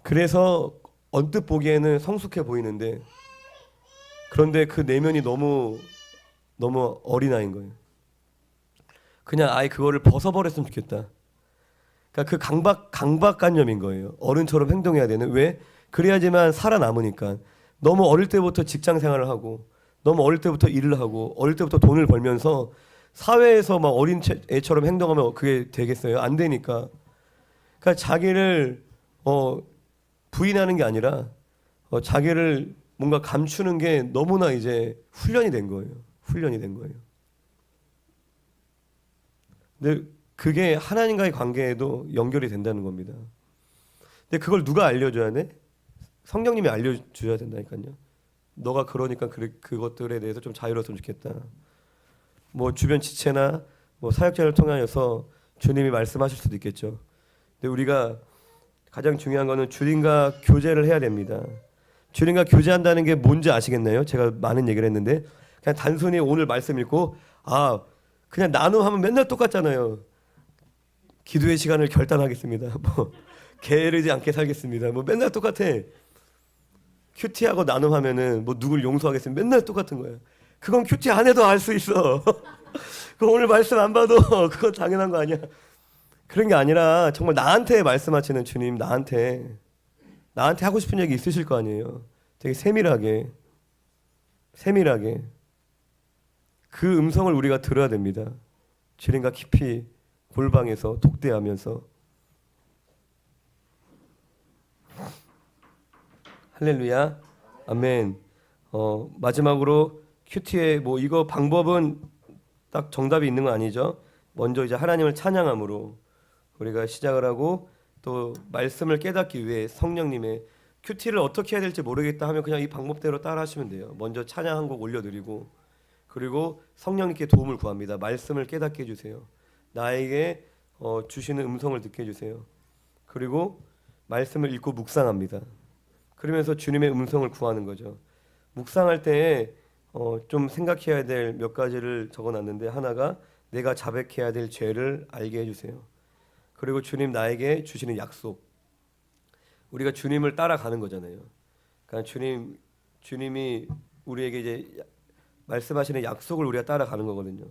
그래서 언뜻 보기에는 성숙해 보이는데 그런데 그 내면이 너무 어린아이인 거예요. 그냥 아예 그거를 벗어버렸으면 좋겠다. 그러니까 그 강박관념인 거예요. 어른처럼 행동해야 되는. 왜? 그래야지만 살아남으니까. 너무 어릴 때부터 직장 생활을 하고 너무 어릴 때부터 일을 하고 어릴 때부터 돈을 벌면서 사회에서 막 어린 애처럼 행동하면 그게 되겠어요? 안 되니까. 그러니까 자기를 부인하는 게 아니라 자기를 뭔가 감추는 게 너무나 이제 훈련이 된 거예요. 훈련이 된 거예요. 근데 그게 하나님과의 관계에도 연결이 된다는 겁니다. 근데 그걸 누가 알려줘야 돼? 성령님이 알려줘야 된다니까요. 너가 그러니까 그것들에 대해서 좀 자유로웠으면 좋겠다. 뭐 주변 지체나 뭐 사역자를 통하여서 주님이 말씀하실 수도 있겠죠. 근데 우리가 가장 중요한 거는 주님과 교제를 해야 됩니다. 주님과 교제한다는 게 뭔지 아시겠나요? 제가 많은 얘기를 했는데 그냥 단순히 오늘 말씀 읽고 그냥 나눔하면 맨날 똑같잖아요. 기도의 시간을 결단하겠습니다. 뭐 게으르지 않게 살겠습니다. 뭐 맨날 똑같아. 큐티하고 나눔하면은 뭐 누굴 용서하겠습니다. 맨날 똑같은 거예요. 그건 큐티 안 해도 알 수 있어. 그 오늘 말씀 안 봐도 그건 당연한 거 아니야. 그런 게 아니라 정말 나한테 말씀하시는 주님, 나한테 하고 싶은 얘기 있으실 거 아니에요. 되게 세밀하게 그 음성을 우리가 들어야 됩니다. 주님과 깊이 골방에서 독대하면서. 할렐루야, 아멘. 마지막으로 큐티의 뭐 이거 방법은 딱 정답이 있는 건 아니죠. 먼저 이제 하나님을 찬양함으로 우리가 시작을 하고 또 말씀을 깨닫기 위해 성령님의 큐티를 어떻게 해야 될지 모르겠다 하면 그냥 이 방법대로 따라 하시면 돼요. 먼저 찬양 한 곡 올려드리고 그리고 성령님께 도움을 구합니다. 말씀을 깨닫게 해주세요. 나에게 주시는 음성을 듣게 해주세요. 그리고 말씀을 읽고 묵상합니다. 그러면서 주님의 음성을 구하는 거죠. 묵상할 때 좀 생각해야 될 몇 가지를 적어놨는데 하나가 내가 자백해야 될 죄를 알게 해주세요. 그리고 주님 나에게 주시는 약속. 우리가 주님을 따라가는 거잖아요. 그러니까 주님이 우리에게 이제 말씀하시는 약속을 우리가 따라가는 거거든요.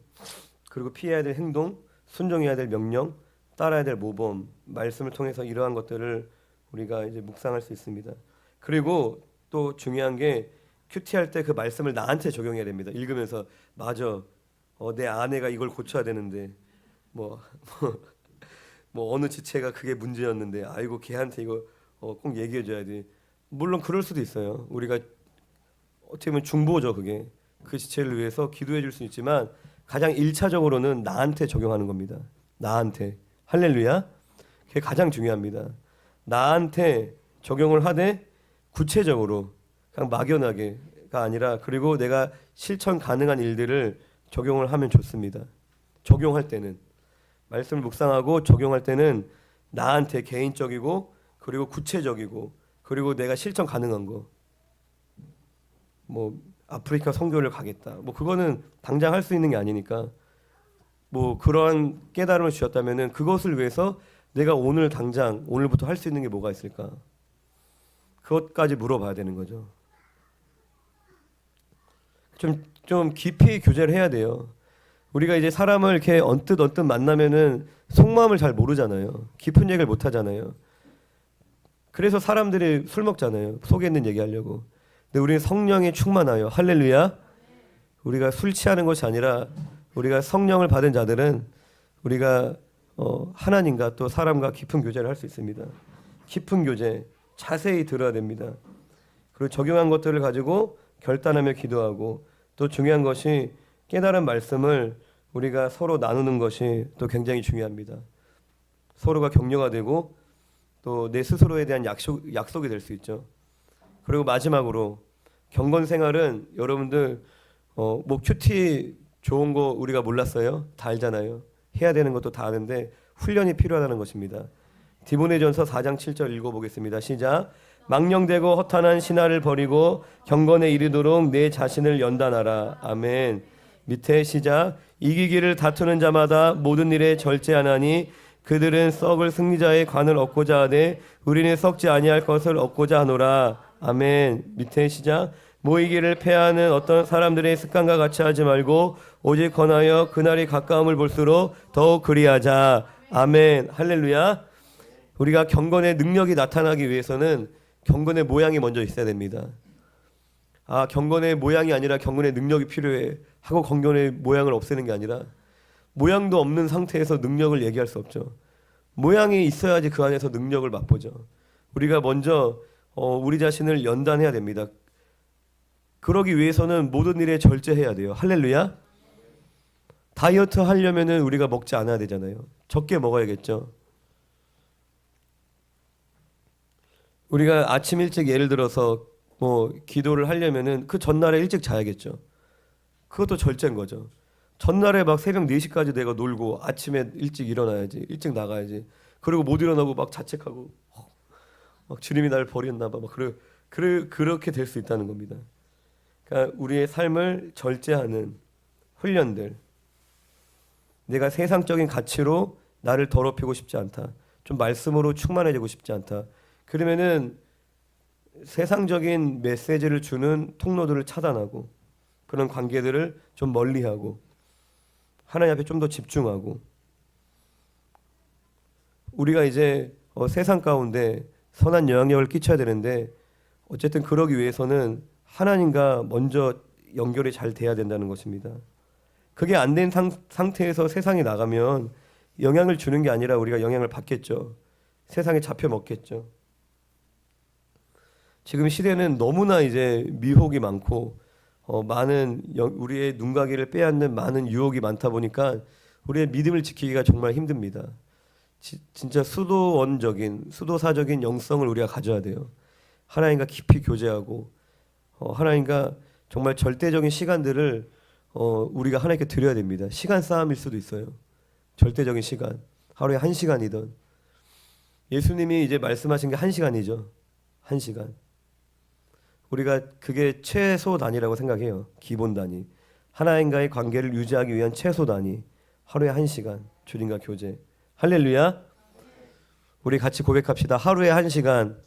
그리고 피해야 될 행동, 순종해야 될 명령, 따라야 될 모범, 말씀을 통해서 이러한 것들을 우리가 이제 묵상할 수 있습니다. 그리고 또 중요한 게 큐티할 때 그 말씀을 나한테 적용해야 됩니다. 읽으면서 맞아, 내 아내가 이걸 고쳐야 되는데 뭐 어느 지체가 그게 문제였는데 아이고 걔한테 이거 꼭 얘기해줘야 돼. 물론 그럴 수도 있어요. 우리가 어떻게 보면 중보죠. 그게 그 지체를 위해서 기도해 줄 수 있지만 가장 1차적으로는 나한테 적용하는 겁니다. 나한테. 할렐루야. 그게 가장 중요합니다. 나한테 적용을 하되 구체적으로 그냥 막연하게가 아니라 그리고 내가 실천 가능한 일들을 적용을 하면 좋습니다. 적용할 때는 말씀을 묵상하고 적용할 때는 나한테 개인적이고 그리고 구체적이고 그리고 내가 실천 가능한 거. 뭐 아프리카 선교를 가겠다. 뭐 그거는 당장 할 수 있는 게 아니니까 뭐 그러한 깨달음을 주셨다면은 그것을 위해서 내가 오늘 당장 오늘부터 할 수 있는 게 뭐가 있을까? 그것까지 물어봐야 되는 거죠. 좀 깊이 교제를 해야 돼요. 우리가 이제 사람을 이렇게 언뜻 만나면은 속마음을 잘 모르잖아요. 깊은 얘기를 못 하잖아요. 그래서 사람들이 술 먹잖아요. 속에 있는 얘기하려고. 근데 우리는 성령이 충만하여. 할렐루야. 우리가 술 취하는 것이 아니라 우리가 성령을 받은 자들은 우리가 하나님과 또 사람과 깊은 교제를 할 수 있습니다. 깊은 교제 자세히 들어야 됩니다. 그리고 적용한 것들을 가지고 결단하며 기도하고, 또 중요한 것이 깨달은 말씀을 우리가 서로 나누는 것이 또 굉장히 중요합니다. 서로가 격려가 되고 또 내 스스로에 대한 약속이 될 수 있죠. 그리고 마지막으로 경건 생활은 여러분들 뭐 큐티 좋은 거 우리가 몰랐어요? 다 알잖아요. 해야 되는 것도 다 아는데 훈련이 필요하다는 것입니다. 디모데전서 4장 7절 읽어보겠습니다. 시작. 망령되고 허탄한 신화를 버리고 경건에 이르도록 내 자신을 연단하라. 아멘. 밑에 시작. 이기기를 다투는 자마다 모든 일에 절제하나니 그들은 썩을 승리자의 관을 얻고자 하되 우리는 썩지 아니할 것을 얻고자 하노라. 아멘. 밑에 시작. 모이기를 패하는 어떤 사람들의 습관과 같이 하지 말고 오직 권하여 그날이 가까움을 볼수록 더욱 그리하자. 아멘. 할렐루야. 우리가 경건의 능력이 나타나기 위해서는 경건의 모양이 먼저 있어야 됩니다. 경건의 모양이 아니라 경건의 능력이 필요해 하고 경건의 모양을 없애는 게 아니라, 모양도 없는 상태에서 능력을 얘기할 수 없죠. 모양이 있어야지 그 안에서 능력을 맛보죠. 우리가 먼저 우리 자신을 연단해야 됩니다. 그러기 위해서는 모든 일에 절제해야 돼요. 할렐루야. 다이어트 하려면은 우리가 먹지 않아야 되잖아요. 적게 먹어야겠죠. 우리가 아침 일찍 예를 들어서 뭐 기도를 하려면은 그 전날에 일찍 자야겠죠. 그것도 절제인 거죠. 전날에 막 새벽 4시까지 내가 놀고 아침에 일찍 일어나야지, 일찍 나가야지. 그리고 못 일어나고 막 자책하고 막 주님이 나를 버렸나 봐. 막 그렇게 될 수 있다는 겁니다. 그러니까 우리의 삶을 절제하는 훈련들. 내가 세상적인 가치로 나를 더럽히고 싶지 않다. 좀 말씀으로 충만해지고 싶지 않다. 그러면은 세상적인 메시지를 주는 통로들을 차단하고 그런 관계들을 좀 멀리하고 하나님 앞에 좀 더 집중하고, 우리가 이제 세상 가운데 선한 영향력을 끼쳐야 되는데 어쨌든 그러기 위해서는 하나님과 먼저 연결이 잘 돼야 된다는 것입니다. 그게 안 된 상태에서 세상에 나가면 영향을 주는 게 아니라 우리가 영향을 받겠죠. 세상에 잡혀 먹겠죠. 지금 시대는 너무나 이제 미혹이 많고 많은 우리의 눈가기를 빼앗는 많은 유혹이 많다 보니까 우리의 믿음을 지키기가 정말 힘듭니다. 진짜 수도사적인 영성을 우리가 가져야 돼요. 하나님과 깊이 교제하고 하나님과 정말 절대적인 시간들을 우리가 하나님께 드려야 됩니다. 시간 싸움일 수도 있어요. 절대적인 시간, 하루에 1시간이든. 예수님이 이제 말씀하신 게 1시간이죠. 1시간. 우리가 그게 최소 단위라고 생각해요. 기본 단위. 하나님과의 관계를 유지하기 위한 최소 단위. 하루에 1시간 주님과 교제. 할렐루야. 우리 같이 고백합시다. 하루에 1시간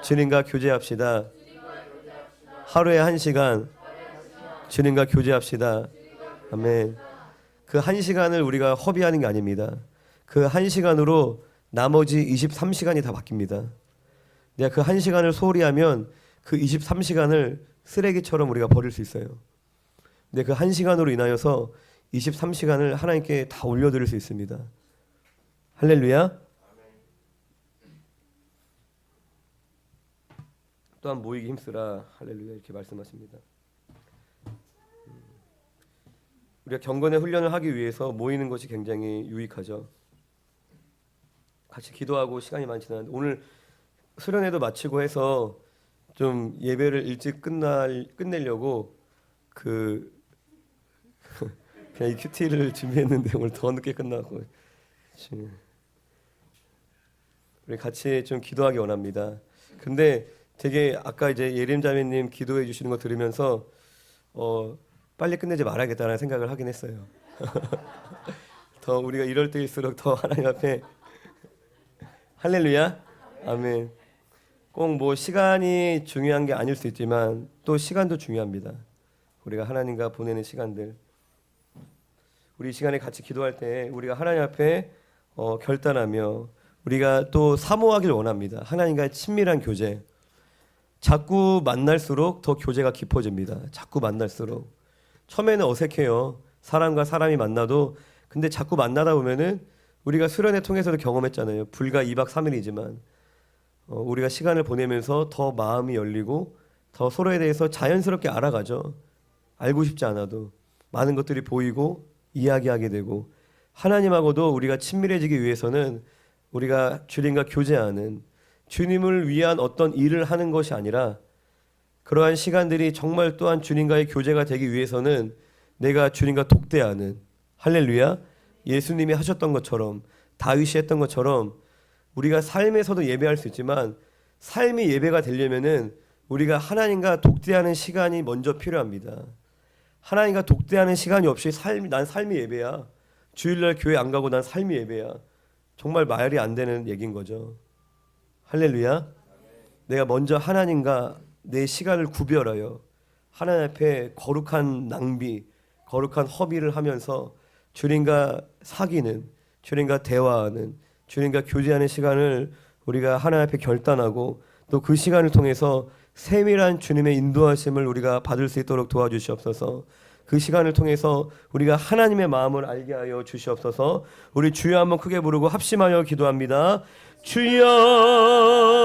주님과 교제합시다. 하루에 1시간 주님과 교제합시다. 아멘. 그 1시간을 우리가 허비하는 게 아닙니다. 그 1시간으로 나머지 23시간이 다 바뀝니다. 내가 그 1시간을 소홀히 하면 그 23시간을 쓰레기처럼 우리가 버릴 수 있어요. 근데 그 1시간으로 인하여서 23시간을 하나님께 다 올려드릴 수 있습니다. 할렐루야. 또한 모이기 힘쓰라. 할렐루야. 이렇게 말씀하십니다. 우리가 경건의 훈련을 하기 위해서 모이는 것이 굉장히 유익하죠. 같이 기도하고 시간이 많지는 않은데 오늘 수련회도 마치고 해서 좀 예배를 일찍 끝내려고 그냥 이 큐티를 준비했는데 오늘 더 늦게 끝나고 우리 같이 좀 기도하기 원합니다. 근데 되게 아까 이제 예림 자매님 기도해 주시는 거 들으면서 빨리 끝내지 말아야겠다는 생각을 하긴 했어요. 더 우리가 이럴 때일수록 더 하나님 앞에 할렐루야. 아멘. 꼭 뭐 시간이 중요한 게 아닐 수 있지만 또 시간도 중요합니다. 우리가 하나님과 보내는 시간들. 우리 이 시간에 같이 기도할 때 우리가 하나님 앞에 결단하며 우리가 또 사모하길 원합니다. 하나님과의 친밀한 교제. 자꾸 만날수록 더 교제가 깊어집니다. 자꾸 만날수록. 처음에는 어색해요. 사람과 사람이 만나도. 근데 자꾸 만나다 보면은 우리가 수련회 통해서도 경험했잖아요. 불과 2박 3일이지만 우리가 시간을 보내면서 더 마음이 열리고 더 서로에 대해서 자연스럽게 알아가죠. 알고 싶지 않아도 많은 것들이 보이고 이야기하게 되고, 하나님하고도 우리가 친밀해지기 위해서는 우리가 주님과 교제하는, 주님을 위한 어떤 일을 하는 것이 아니라 그러한 시간들이 정말 또한 주님과의 교제가 되기 위해서는 내가 주님과 독대하는, 할렐루야, 예수님이 하셨던 것처럼, 다윗이 했던 것처럼 우리가 삶에서도 예배할 수 있지만 삶이 예배가 되려면은 우리가 하나님과 독대하는 시간이 먼저 필요합니다. 하나님과 독대하는 시간이 없이 난 삶이 예배야, 주일날 교회 안 가고 난 삶이 예배야, 정말 말이 안 되는 얘기인 거죠. 할렐루야. 내가 먼저 하나님과 내 시간을 구별하여 하나님 앞에 거룩한 낭비, 거룩한 허비를 하면서 주님과 사귀는, 주님과 대화하는, 주님과 교제하는 시간을 우리가 하나님 앞에 결단하고 또 그 시간을 통해서 세밀한 주님의 인도하심을 우리가 받을 수 있도록 도와주시옵소서. 그 시간을 통해서 우리가 하나님의 마음을 알게 하여 주시옵소서. 우리 주여 한번 크게 부르고 합심하여 기도합니다. 주여.